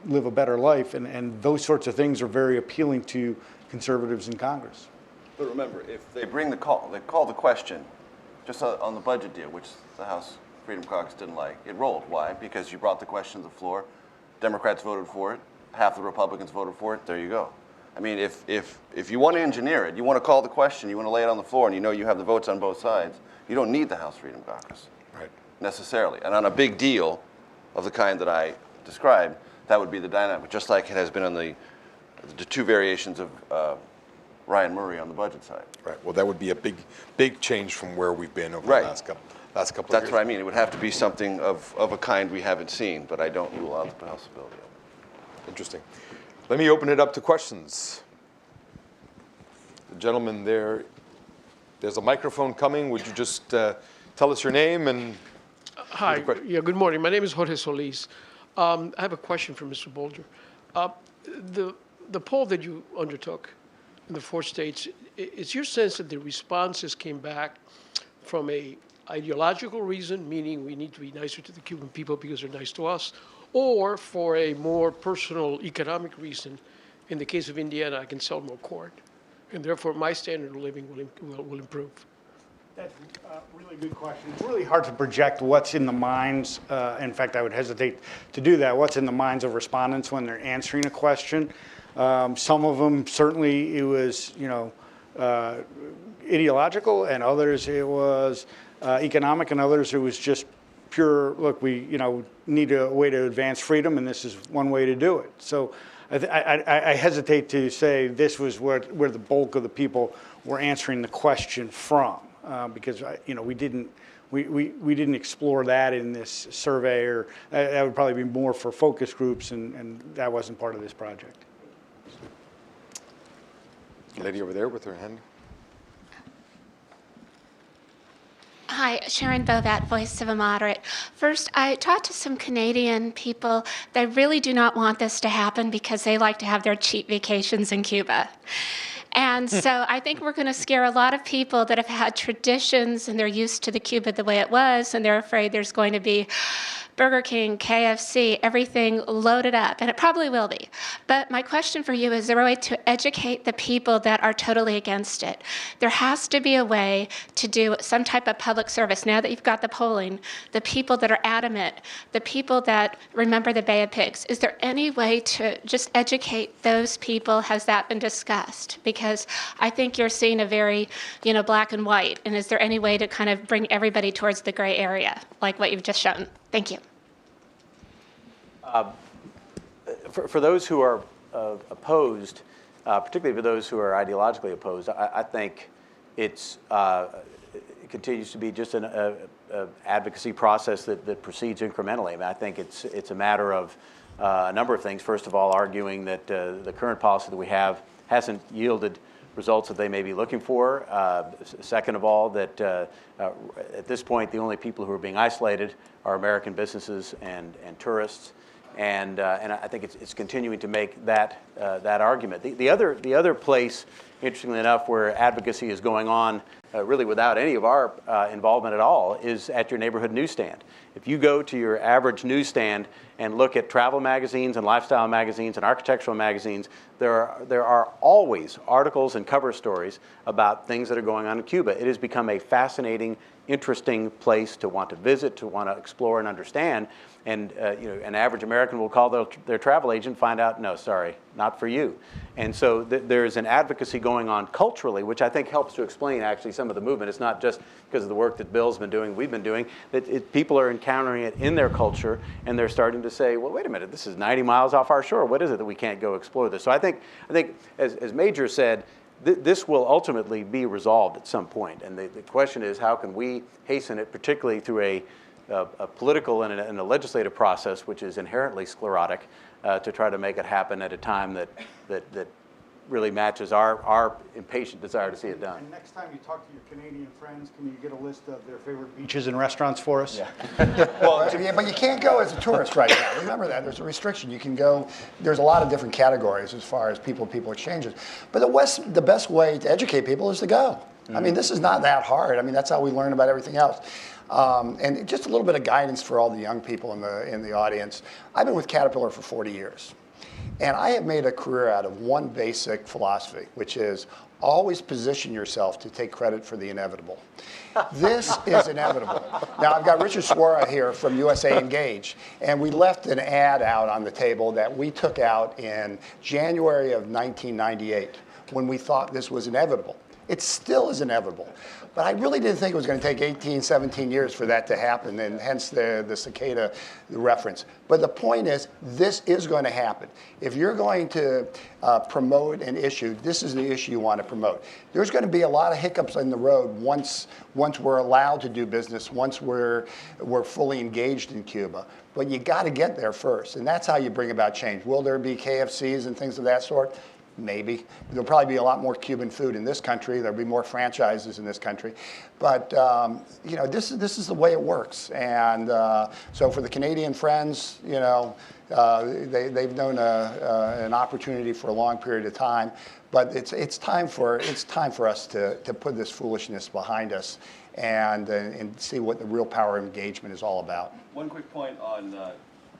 live a better life, and those sorts of things are very appealing to conservatives in Congress. But remember, if they call the question, just on the budget deal, which the House Freedom Caucus didn't like, it rolled. Why? Because you brought the question to the floor, Democrats voted for it, half the Republicans voted for it, there you go. I mean, if you want to engineer it, you want to call the question, you want to lay it on the floor, and you know you have the votes on both sides, you don't need the House Freedom Caucus. Right. Necessarily. And on a big deal of the kind that I described, that would be the dynamic, just like it has been on the two variations of Ryan Murray on the budget side. Right. Well, that would be a big change from where we've been over Right. the last couple of years. That's what I mean. It would have to be something of a kind we haven't seen, but I don't rule out the possibility of it. Interesting. Let me open it up to questions. The gentleman there, there's a microphone coming. Would you just tell us your name and... Hi. Yeah, good morning. My name is Jorge Solis. I have a question for Mr. Bolger. The poll that you undertook in the 4 states, is your sense that the responses came back from a ideological reason, meaning we need to be nicer to the Cuban people because they're nice to us, or for a more personal economic reason? In the case of Indiana, I can sell more corn, and therefore my standard of living will improve. That's a really good question. It's really hard to project what's in the minds. In fact, I would hesitate to do that. What's in the minds of respondents when they're answering a question. Some of them, certainly, it was, ideological, and others it was economic, and others it was just pure, look, we, need a way to advance freedom, and this is one way to do it. So I hesitate to say this was where the bulk of the people were answering the question from. Because we didn't explore that in this survey, or that would probably be more for focus groups, and that wasn't part of this project. Lady over there with her hand. Hi, Sharon Bovat, Voice of a Moderate. First, I talked to some Canadian people. They really do not want this to happen because they like to have their cheap vacations in Cuba. And so I think we're going to scare a lot of people that have had traditions and they're used to the Cuba the way it was, and they're afraid there's going to be Burger King, KFC, everything loaded up, and it probably will be. But my question for you is there a way to educate the people that are totally against it? There has to be a way to do some type of public service. Now that you've got the polling, the people that are adamant, the people that remember the Bay of Pigs, is there any way to just educate those people? Has that been discussed? Because I think you're seeing a very, black and white. And is there any way to kind of bring everybody towards the gray area, like what you've just shown? Thank you. For those who are opposed, particularly for those who are ideologically opposed, I think it continues to be just an advocacy process that proceeds incrementally. I mean, I think it's a matter of a number of things. First of all, arguing that the current policy that we have hasn't yielded results that they may be looking for. Second of all, that at this point, the only people who are being isolated are American businesses and tourists. And I think it's continuing to make that argument. The other place, interestingly enough, where advocacy is going on really without any of our involvement at all is at your neighborhood newsstand. If you go to your average newsstand and look at travel magazines and lifestyle magazines and architectural magazines, there are always articles and cover stories about things that are going on in Cuba. It has become a fascinating, interesting place to want to visit, to want to explore and understand. And an average American will call their travel agent, find out, no, sorry, not for you. And so there's an advocacy going on culturally, which I think helps to explain actually some of the movement. It's not just because of the work that Bill's been doing, we've been doing, that people are encountering it in their culture, and they're starting to say, well, wait a minute, this is 90 miles off our shore. What is it that we can't go explore this? So I think as Major said, this will ultimately be resolved at some point. And the question is, how can we hasten it, particularly through a political and a legislative process, which is inherently sclerotic, to try to make it happen at a time that really matches our impatient desire to see it done. And next time you talk to your Canadian friends, can you get a list of their favorite beaches and restaurants for us? Yeah. But you can't go as a tourist right now. Remember that. There's a restriction. You can go. There's a lot of different categories as far as people exchanges. But the best way to educate people is to go. I mean, this is not that hard. I mean, that's how we learn about everything else. And just a little bit of guidance for all the young people in the audience. I've been with Caterpillar for 40 years. And I have made a career out of one basic philosophy, which is always position yourself to take credit for the inevitable. This is inevitable. Now, I've got Richard Suara here from USA Engage, and we left an ad out on the table that we took out in January of 1998 when we thought this was inevitable. It still is inevitable. But I really didn't think it was going to take 18, 17 years for that to happen, and hence the cicada reference. But the point is, this is going to happen. If you're going to promote an issue, this is the issue you want to promote. There's going to be a lot of hiccups in the road once we're allowed to do business, once we're fully engaged in Cuba. But you got to get there first, and that's how you bring about change. Will there be KFCs and things of that sort? Maybe. There'll probably be a lot more Cuban food in this country. There'll be more franchises in this country. But this is the way it works. And so for the Canadian friends, they've known an opportunity for a long period of time. But it's time for us to put this foolishness behind us and see what the real power of engagement is all about. One quick point on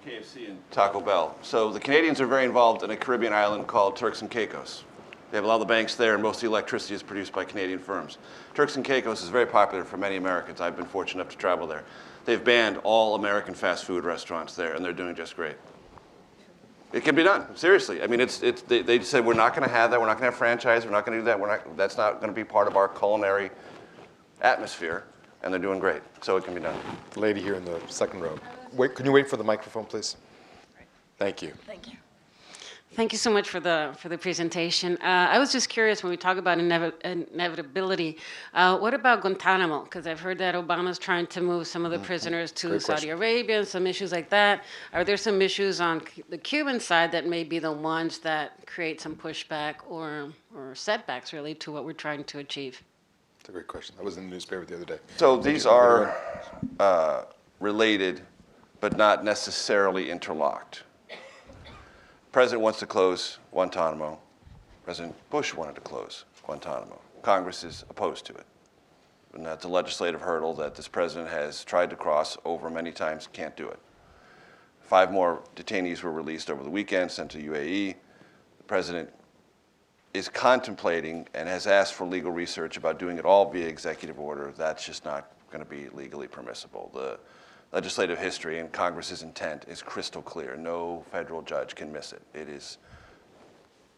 KFC and Taco Bell. So the Canadians are very involved in a Caribbean island called Turks and Caicos. They have a lot of the banks there, and most of the electricity is produced by Canadian firms. Turks and Caicos is very popular for many Americans. I've been fortunate enough to travel there. They've banned all American fast food restaurants there, and they're doing just great. It can be done, seriously. I mean, they said, we're not going to have that. We're not going to have franchise. We're not going to do that. That's not going to be part of our culinary atmosphere, and they're doing great. So it can be done. The lady here in the second row. Wait, can you wait for the microphone, please? Thank you. Thank you. Thank you so much for the presentation. I was just curious, when we talk about inevitability, what about Guantanamo? Because I've heard that Obama's trying to move some of the prisoners to Saudi Arabia and some issues like that. Are there some issues on the Cuban side that may be the ones that create some pushback or setbacks, really, to what we're trying to achieve? That's a great question. That was in the newspaper the other day. So these are related, but not necessarily interlocked. The President wants to close Guantanamo. President Bush wanted to close Guantanamo. Congress is opposed to it. And that's a legislative hurdle that this president has tried to cross over many times, can't do it. 5 more detainees were released over the weekend, sent to UAE. The president is contemplating and has asked for legal research about doing it all via executive order. That's just not going to be legally permissible. The legislative history and Congress's intent is crystal clear. No federal judge can miss it. It is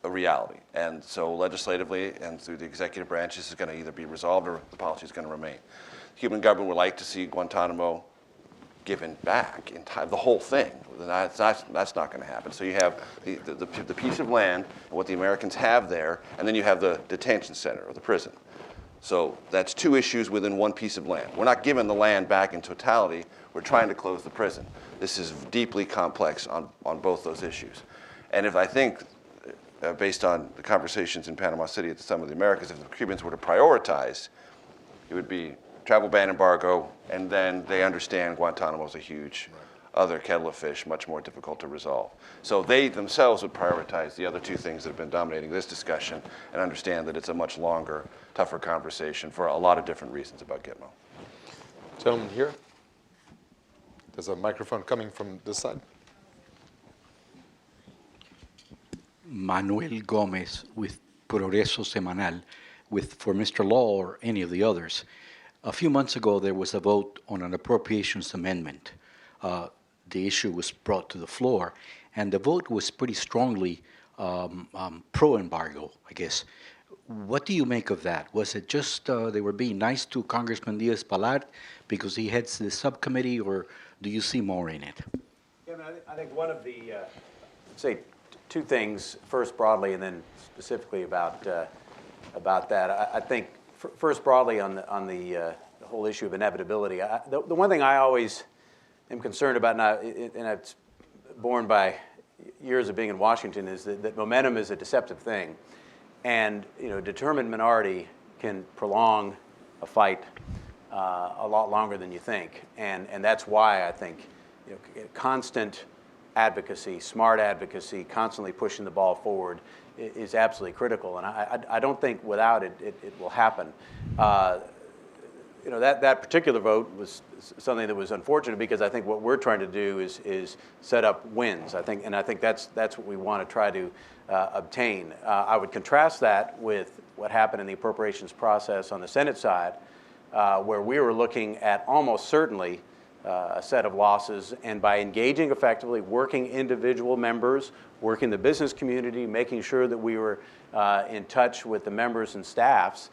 a reality. And so legislatively and through the executive branch, this is going to either be resolved or the policy is going to remain. The Cuban government would like to see Guantanamo given back in time, the whole thing. That's not going to happen. So you have the piece of land, what the Americans have there, and then you have the detention center or the prison. So that's 2 issues within 1 piece of land. We're not giving the land back in totality. We're trying to close the prison. This is deeply complex on both those issues. And if I think, based on the conversations in Panama City at the Summit of the Americas, if the Cubans were to prioritize, it would be travel ban embargo, and then they understand Guantanamo is a huge other kettle of fish, much more difficult to resolve. So they themselves would prioritize the other 2 things that have been dominating this discussion and understand that it's a much longer, tougher conversation for a lot of different reasons about Gitmo. Gentleman here. There's a microphone coming from this side. Manuel Gomez with Progreso Semanal, for Mr. Law or any of the others. A few months ago, there was a vote on an appropriations amendment. The issue was brought to the floor, and the vote was pretty strongly pro-embargo, I guess. What do you make of that? Was it just they were being nice to Congressman Diaz-Balart because he heads the subcommittee, or do you see more in it? Yeah, I think one of the, say 2 things, first broadly and then specifically about that. I think first broadly on the whole issue of inevitability, the one thing I always am concerned about, and it's borne by years of being in Washington, is that momentum is a deceptive thing. And determined minority can prolong a fight a lot longer than you think. And that's why I think constant advocacy, smart advocacy, constantly pushing the ball forward is absolutely critical. And I don't think without it, it will happen. That particular vote was something that was unfortunate because I think what we're trying to do is set up wins. I think that's what we want to try to obtain. I would contrast that with what happened in the appropriations process on the Senate side, where we were looking at almost certainly a set of losses, and by engaging effectively, working individual members, working the business community, making sure that we were in touch with the members and staffs,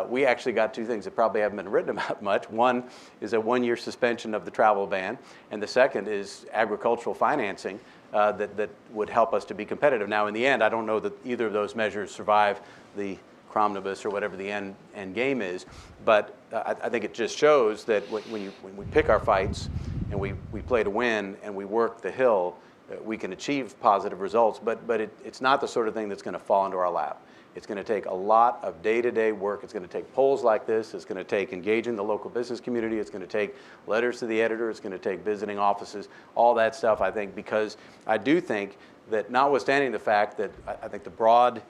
we actually got two things that probably haven't been written about much. One is a one-year suspension of the travel ban, and the second is agricultural financing that would help us to be competitive. Now, in the end, I don't know that either of those measures survive the Cromnibus or whatever the end game is, but I think it just shows that when we pick our fights and we play to win and we work the Hill, we can achieve positive results, but it's not the sort of thing that's going to fall into our lap. It's going to take a lot of day-to-day work. It's going to take polls like this. It's going to take engaging the local business community. It's going to take letters to the editor. It's going to take visiting offices, all that stuff, I think, because I do think that notwithstanding the fact that I think the broad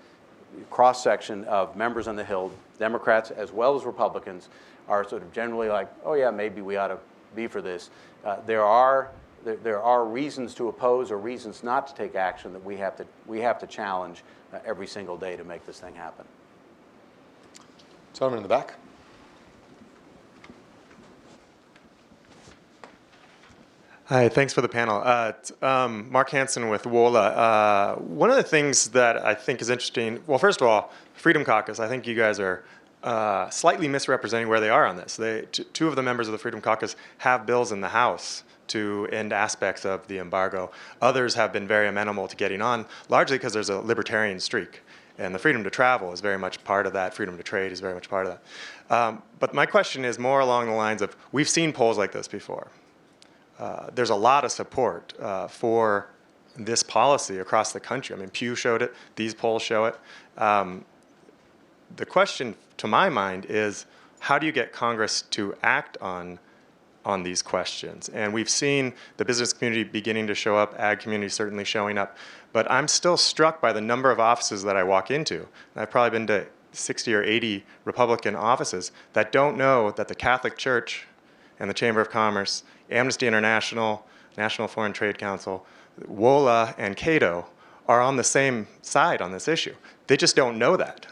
cross-section of members on the Hill, Democrats as well as Republicans, are sort of generally like, oh yeah, maybe we ought to be for this. There are reasons to oppose or reasons not to take action that we have to challenge every single day to make this thing happen. Gentleman in the back. Hi, thanks for the panel. Mark Hansen with WOLA. One of the things that I think is interesting, well, first of all, Freedom Caucus, I think you guys are slightly misrepresenting where they are on this. Two of the members of the Freedom Caucus have bills in the House to end aspects of the embargo. Others have been very amenable to getting on, largely because there's a libertarian streak. And the freedom to travel is very much part of that. Freedom to trade is very much part of that. But my question is more along the lines of, we've seen polls like this before. There's a lot of support for this policy across the country. I mean, Pew showed it. These polls show it. The question, to my mind, is how do you get Congress to act on these questions? And we've seen the business community beginning to show up, ag community certainly showing up, but I'm still struck by the number of offices that I walk into. And I've probably been to 60 or 80 Republican offices that don't know that the Catholic Church and the Chamber of Commerce, Amnesty International, National Foreign Trade Council, WOLA, and Cato are on the same side on this issue. They just don't know that.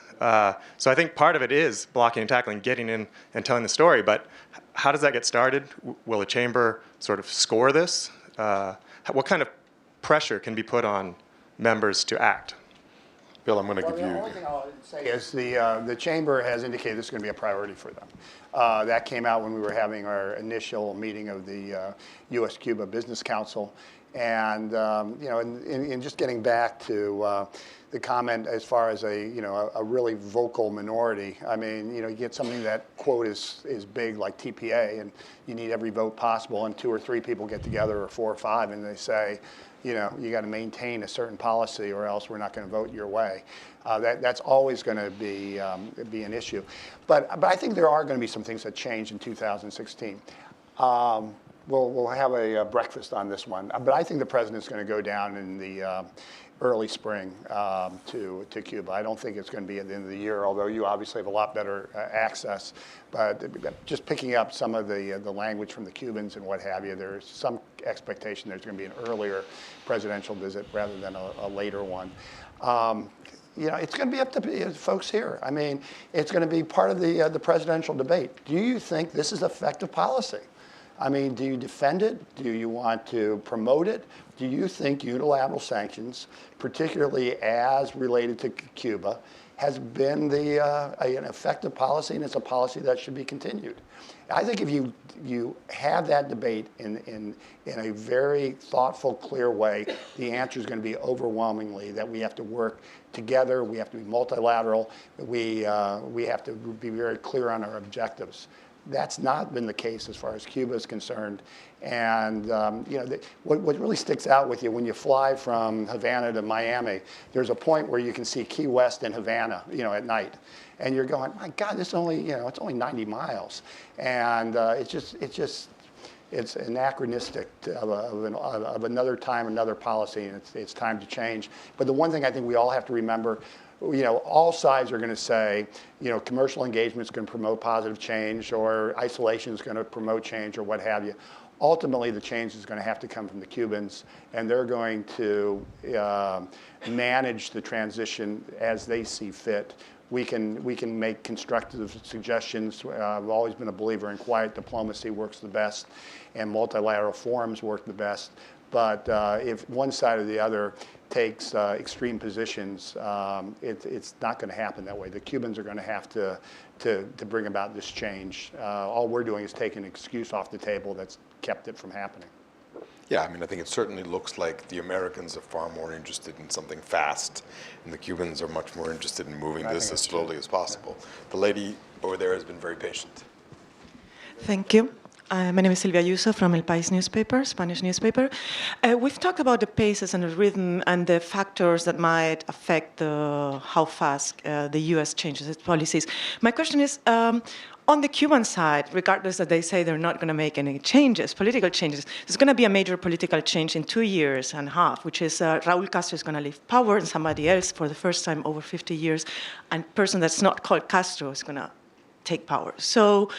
So I think part of it is blocking and tackling, getting in and telling the story, but how does that get started? Will the chamber sort of score this? What kind of pressure can be put on members to act? Bill, I'm going to give The you. only thing I'll say is the chamber has indicated this is going to be a priority for them. That came out when we were having our initial meeting of the US-Cuba Business Council. And you know, in just getting back to the comment as far as a really vocal minority. I mean, you know, you get something that quote is big like TPA, and you need every vote possible, and 2 or 3 people get together, or 4 or 5, and they say, you know, you got to maintain a certain policy, or else we're not going to vote your way. That's always going to be an issue. But I think there are going to be some things that change in 2016. We'll have a breakfast on this one, but I think the president's going to go down in the early spring to Cuba. I don't think it's going to be at the end of the year, although you obviously have a lot better access. But just picking up some of the language from the Cubans and what have you, there's some expectation there's going to be an earlier presidential visit rather than a later one. You know, it's going to be up to folks here. I mean, it's going to be part of the presidential debate. Do you think this is effective policy? I mean, do you defend it? Do you want to promote it? Do you think unilateral sanctions, particularly as related to Cuba, has been an effective policy, and it's a policy that should be continued? I think if you have that debate in a very thoughtful, clear way, the answer is going to be overwhelmingly that we have to work together, we have to be multilateral, we have to be very clear on our objectives. That's not been the case as far as Cuba is concerned. And you know, what really sticks out with you when you fly from Havana to Miami, there's a point where you can see Key West in Havana, you know, at night. And you're going, my God, this is only, you know, it's only 90 miles. And it's anachronistic of another time, another policy, and it's time to change. But the one thing I think we all have to remember, you know, all sides are going to say, you know, commercial engagement is going to promote positive change, or isolation is going to promote change, or what have you. Ultimately, the change is going to have to come from the Cubans, and they're going to manage the transition as they see fit, we can make constructive suggestions. I've always been a believer in quiet diplomacy works the best, and multilateral forums work the best. But if one side or the other takes extreme positions, it's not going to happen that way. The Cubans are going to have to bring about this change. All we're doing is taking an excuse off the table that's kept it from happening. Yeah, I mean, I think it certainly looks like the Americans are far more interested in something fast, and the Cubans are much more interested in moving this as slowly as possible. The lady over there has been very patient. Thank you. My name is Silvia Ayuso from El País newspaper, Spanish newspaper. We've talked about the paces and the rhythm and the factors that might affect how fast the U.S. changes its policies. My question is, on the Cuban side, regardless that they say they're not going to make any changes, political changes, there's going to be a major political change in 2 years and a half, which is Raúl Castro is going to leave power and somebody else for the first time over 50 years, and a person that's not called Castro is going to take power. So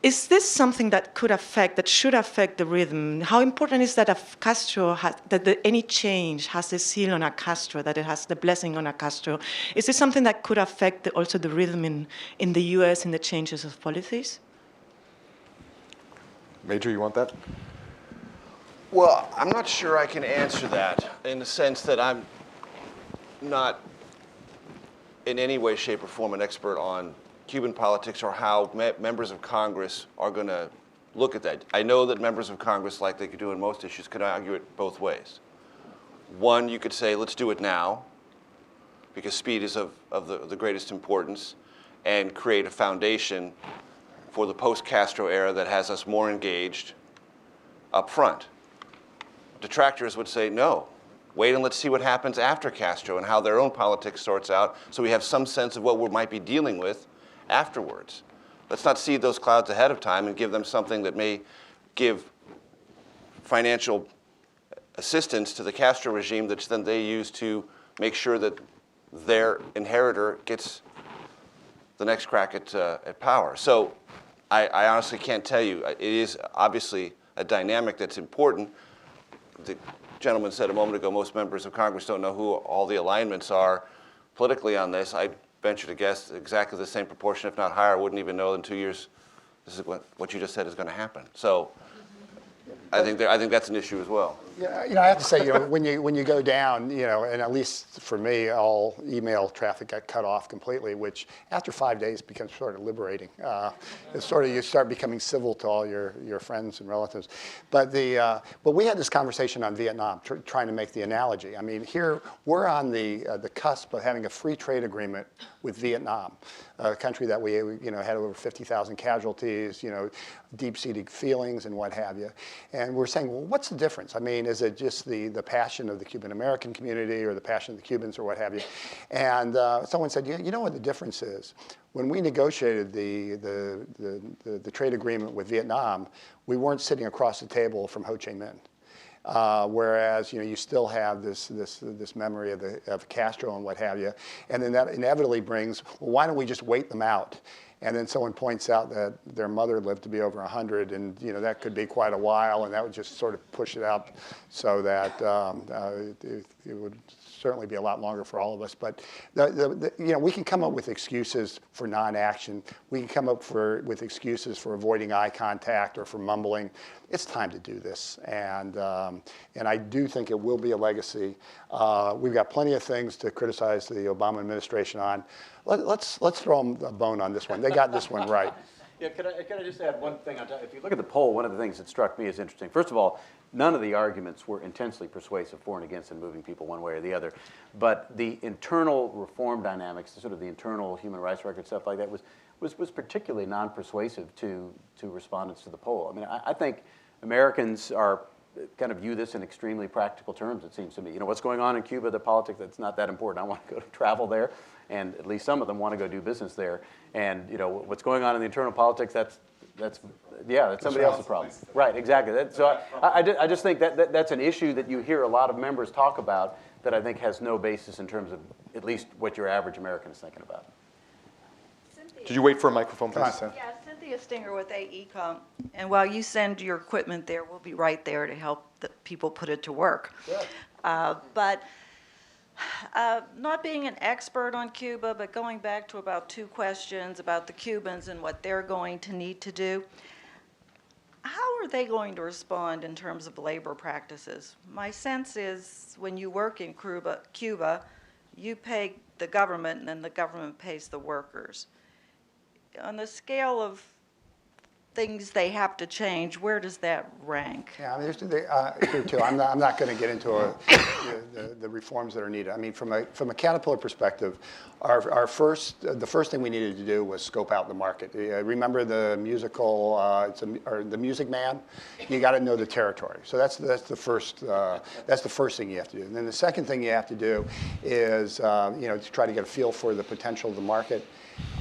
is this something that could affect, that should affect the rhythm? How important is that Castro has, any change has the seal on a Castro, that it has the blessing on a Castro? Is this something that could affect also the rhythm in the U.S. in the changes of policies? Major, you want that? Well, I'm not sure I can answer that in the sense that I'm not in any way, shape, or form an expert on Cuban politics or how members of Congress are going to look at that. I know that members of Congress, like they could do in most issues, could argue it both ways. One, you could say, let's do it now, because speed is of the greatest importance, and create a foundation for the post-Castro era that has us more engaged up front. Detractors would say, no, wait and let's see what happens after Castro and how their own politics sorts out so we have some sense of what we might be dealing with afterwards. Let's not seed those clouds ahead of time and give them something that may give financial assistance to the Castro regime that then they use to make sure that their inheritor gets the next crack at power. So I honestly can't tell you. It is obviously a dynamic that's important. The gentleman said a moment ago most members of Congress don't know who all the alignments are politically on this. I venture to guess exactly the same proportion, if not higher, wouldn't even know in 2 years this is what you just said is going to happen. So I think that's an issue as well. Yeah, I have to say, when you go down, and at least for me, all email traffic got cut off completely, which after 5 days becomes sort of liberating. It's sort of you start becoming civil to all your friends and relatives. But we had this conversation on Vietnam, trying to make the analogy. I mean, here we're on the cusp of having a free trade agreement with Vietnam, a country that we had over 50,000 casualties, deep-seated feelings and what have you. And we're saying, well, what's the difference? I mean, is it just the passion of the Cuban American community or the passion of the Cubans or what have you? And someone said, you know what the difference is? When we negotiated the trade agreement with Vietnam, we weren't sitting across the table from Ho Chi Minh. Whereas you still have this memory of Castro and what have you, and then that inevitably brings, well, why don't we just wait them out? And then someone points out that their mother lived to be over 100, and that could be quite a while, and that would just sort of push it out so that it would certainly be a lot longer for all of us. But we can come up with excuses for non-action. We can come up with excuses for avoiding eye contact or for mumbling. It's time to do this, and I do think it will be a legacy. We've got plenty of things to criticize the Obama administration on. Let's throw them a bone on this one. They got this one right. Yeah, can I just add one thing on top? If you look at the poll, one of the things that struck me as interesting, first of all, none of the arguments were intensely persuasive for and against and moving people one way or the other. But the internal reform dynamics, sort of the internal human rights record, stuff like that, was particularly non-persuasive to respondents to the poll. I mean, I think Americans kind of view this in extremely practical terms, it seems to me. What's going on in Cuba, the politics, that's not that important. I want to go to travel there, and at least some of them want to go do business there. And what's going on in the internal politics, that's somebody else's problem. Right, exactly. So I just think that's an issue that you hear a lot of members talk about that I think has no basis in terms of at least what your average American is thinking about. Did you wait for a microphone, please? Yeah, Cynthia Stinger with AECOM. And while you send your equipment there, we'll be right there to help the people put it to work. But Not being an expert on Cuba, but going back to about 2 questions about the Cubans and what they're going to need to do, how are they going to respond in terms of labor practices? My sense is when you work in Cuba, you pay the government and then the government pays the workers. On the scale of things they have to change, where does that rank? Yeah, I mean, here too. I'm not going to get into the reforms that are needed. I mean, from a Caterpillar perspective, the first thing we needed to do was scope out the market. Remember the musical, or the Music Man? You got to know the territory. So that's the first thing you have to do. And then the second thing you have to do is to try to get a feel for the potential of the market.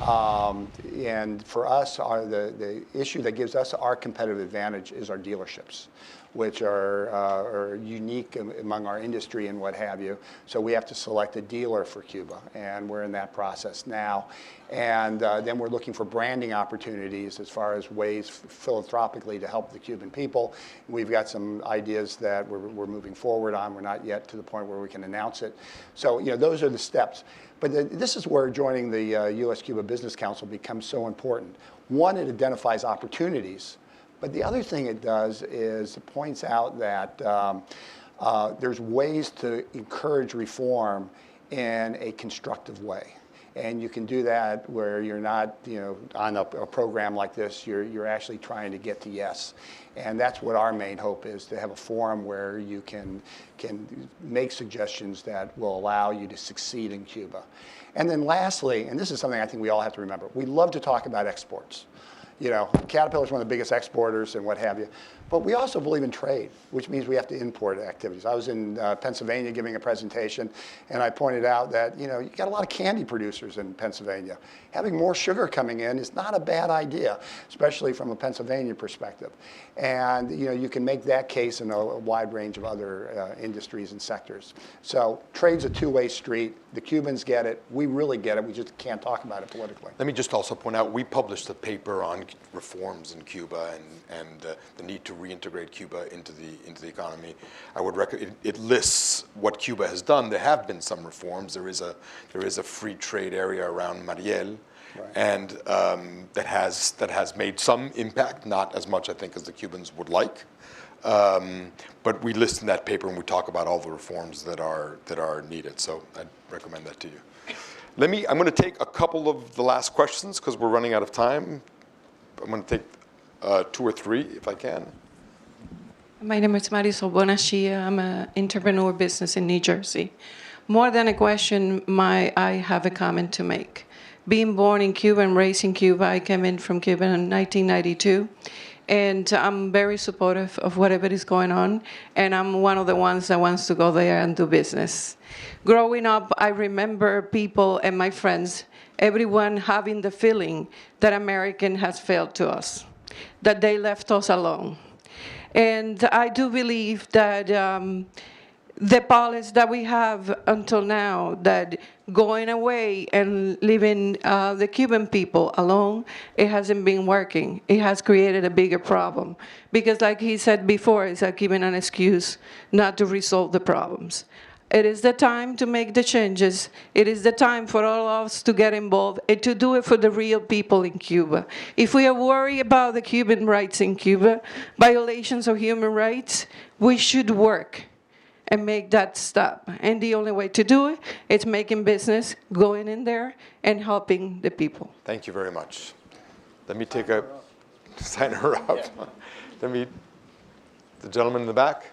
And for us, the issue that gives us our competitive advantage is our dealerships, which are unique among our industry and what have you. So we have to select a dealer for Cuba, and we're in that process now. And then we're looking for branding opportunities as far as ways philanthropically to help the Cuban people. We've got some ideas that we're moving forward on. We're not yet to the point where we can announce it. So those are the steps. But this is where joining the US-Cuba Business Council becomes so important. One, it identifies opportunities. But the other thing it does is it points out that there's ways to encourage reform in a constructive way. And you can do that where you're not, on a program like this, you're actually trying to get to yes. And that's what our main hope is, to have a forum where you can make suggestions that will allow you to succeed in Cuba. And then lastly, and this is something I think we all have to remember, we love to talk about exports. Caterpillar is one of the biggest exporters and what have you. But we also believe in trade, which means we have to import activities. I was in Pennsylvania giving a presentation, and I pointed out that, you got a lot of candy producers in Pennsylvania. Having more sugar coming in is not a bad idea, especially from a Pennsylvania perspective. And, you can make that case in a wide range of other industries and sectors. So trade's a two-way street. The Cubans get it. We really get it. We just can't talk about it politically. Let me just also point out, we published a paper on reforms in Cuba and the need to reintegrate Cuba into the economy. I would recommend it lists what Cuba has done. There have been some reforms. There is a free trade area around Mariel, right, and that has made some impact, not as much I think as the Cubans would like. But we list in that paper and we talk about all the reforms that are needed. So I'd recommend that to you. I'm going to take a couple of the last questions because we're running out of time. I'm going to take 2 or 3 if I can. My name is Marisol Bonachia. I'm an entrepreneur business in New Jersey. More than a question, I have a comment to make. Being born in Cuba and raised in Cuba, I came in from Cuba in 1992. And I'm very supportive of whatever is going on. And I'm one of the ones that wants to go there and do business. Growing up, I remember people and my friends, everyone having the feeling that American has failed to us, that they left us alone. And I do believe that the policy that we have until now, that going away and leaving the Cuban people alone, it hasn't been working. It has created a bigger problem. Because like he said before, it's like giving an excuse not to resolve the problems. It is the time to make the changes. It is the time for all of us to get involved and to do it for the real people in Cuba. If we are worried about the Cuban rights in Cuba, violations of human rights, we should work and make that stop. And the only way to do it is making business, going in there, and helping the people. Thank you very much. Let me take a sign her out. Yeah. The gentleman in the back.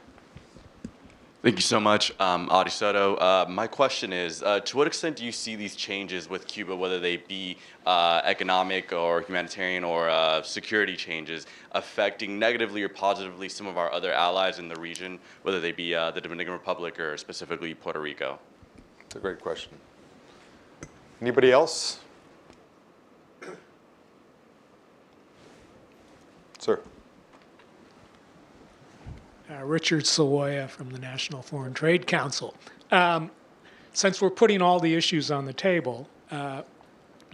Thank you so much, Adi Soto. My question is, to what extent do you see these changes with Cuba, whether they be economic or humanitarian or security changes, affecting negatively or positively some of our other allies in the region, whether they be the Dominican Republic or specifically Puerto Rico? That's a great question. Anybody else? Sir. Richard Savoya from the National Foreign Trade Council. Since we're putting all the issues on the table,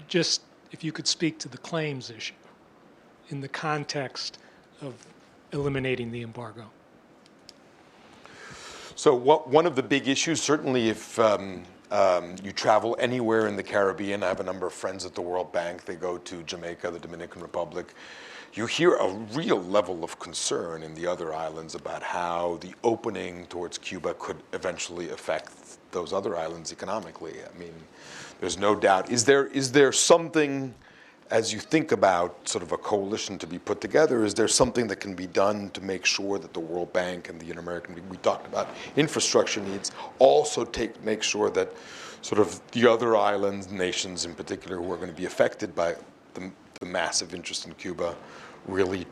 just if you could speak to the claims issue in the context of eliminating the embargo. So one of the big issues, certainly if you travel anywhere in the Caribbean, I have a number of friends at the World Bank, they go to Jamaica, the Dominican Republic, you hear a real level of concern in the other islands about how the opening towards Cuba could eventually affect those other islands economically. I mean, there's no doubt. Is there something, as you think about sort of a coalition to be put together, is there something that can be done to make sure that the World Bank and the Inter-American, we talked about infrastructure needs, also make sure that sort of the other islands, nations in particular, who are going to be affected by the massive interest in Cuba, really,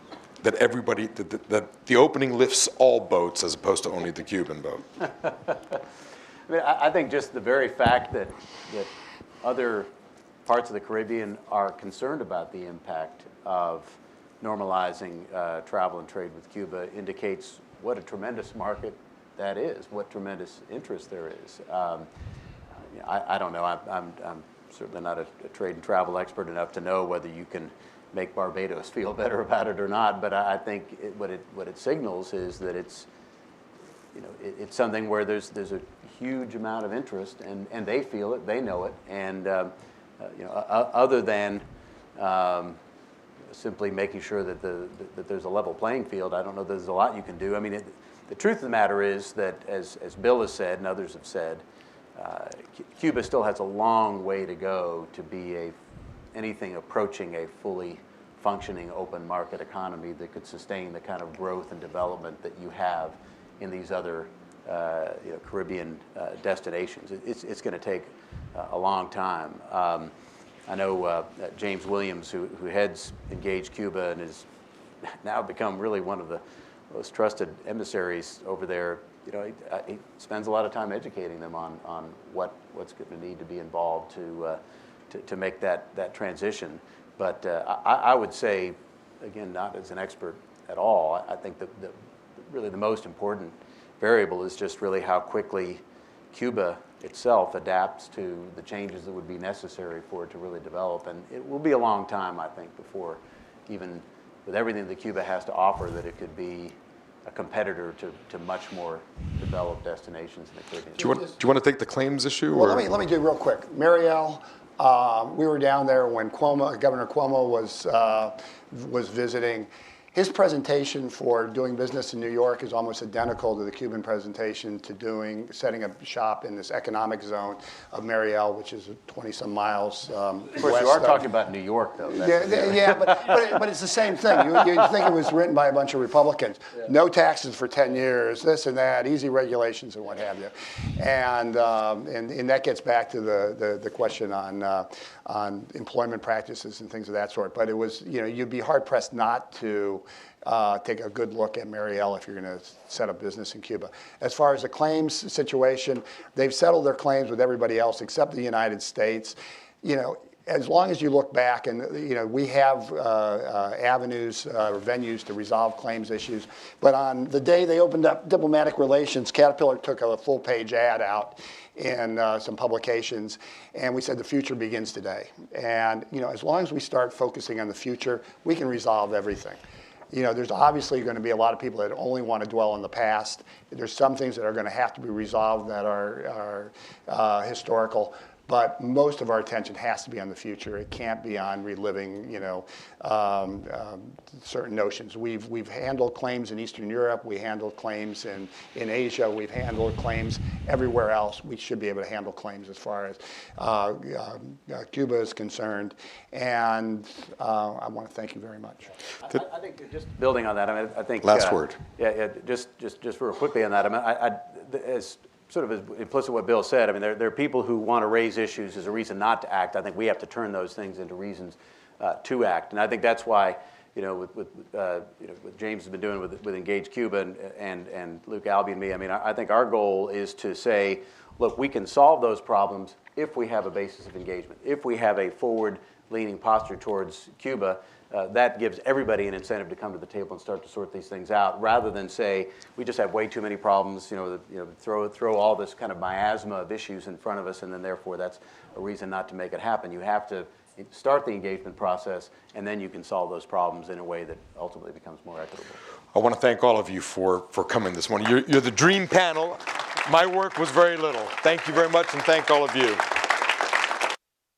that everybody, that the opening lifts all boats as opposed to only the Cuban boat? I mean, I think just the very fact that other parts of the Caribbean are concerned about the impact of normalizing travel and trade with Cuba indicates what a tremendous market that is, what tremendous interest there is. I don't know. I'm certainly not a trade and travel expert enough to know whether you can make Barbados feel better about it or not. But I think what it signals is that it's something where there's a huge amount of interest, and they feel it, they know it, and other than simply making sure that there's a level playing field, I don't know there's a lot you can do. I mean, the truth of the matter is that, as Bill has said and others have said, Cuba still has a long way to go to be anything approaching a fully functioning open market economy that could sustain the kind of growth and development that you have in these other Caribbean destinations. It's going to take a long time. I know James Williams, who heads Engage Cuba and has now become really one of the most trusted emissaries over there. He spends a lot of time educating them on what's going to need to be involved to make that transition. But I would say, again, not as an expert at all, I think that really the most important variable is just really how quickly Cuba itself adapts to the changes that would be necessary for it to really develop. And it will be a long time, I think, before, even with everything that Cuba has to offer, that it could be a competitor to much more developed destinations in the Caribbean. Do you want to take the claims issue? Well, let me do real quick. Marielle, we were down there when Governor Cuomo was visiting. His presentation for doing business in New York is almost identical to the Cuban presentation to setting up shop in this economic zone of Marielle, which is 20-some miles Of course, you are talking about New York, though. But it's the same thing. You think it was written by a bunch of Republicans. Yeah. No taxes for 10 years, this and that, easy regulations and what have you. And that gets back to the question on employment practices and things of that sort. But it was, you'd be hard-pressed not to take a good look at Marielle if you're going to set up business in Cuba. As far as the claims situation, they've settled their claims with everybody else except the United States. As long as you look back, and we have avenues or venues to resolve claims issues, but on the day they opened up diplomatic relations, Caterpillar took a full-page ad out in some publications, and we said the future begins today. And as long as we start focusing on the future, we can resolve everything. There's obviously going to be a lot of people that only want to dwell on the past. There's some things that are going to have to be resolved that are historical. But most of our attention has to be on the future. It can't be on reliving, certain notions. We've handled claims in Eastern Europe. We handled claims in Asia. We've handled claims everywhere else. We should be able to handle claims as far as Cuba is concerned. And I want to thank you very much. I think just building on that, I think last word. Yeah. Just real quickly on that. As sort of as implicit what Bill said, there are people who want to raise issues as a reason not to act. I think we have to turn those things into reasons to act, and I think that's why what James has been doing with Engage Cuba and Luke Albee and me. I think our goal is to say, look, we can solve those problems if we have a basis of engagement, if we have a forward-leaning posture towards Cuba. That gives everybody an incentive to come to the table and start to sort these things out, rather than say we just have way too many problems. Throw all this kind of miasma of issues in front of us, and then therefore that's a reason not to make it happen. You have to start the engagement process, and then you can solve those problems in a way that ultimately becomes more equitable. I want to thank all of you for coming this morning. You're the dream panel. My work was very little. Thank you very much, and thank all of you.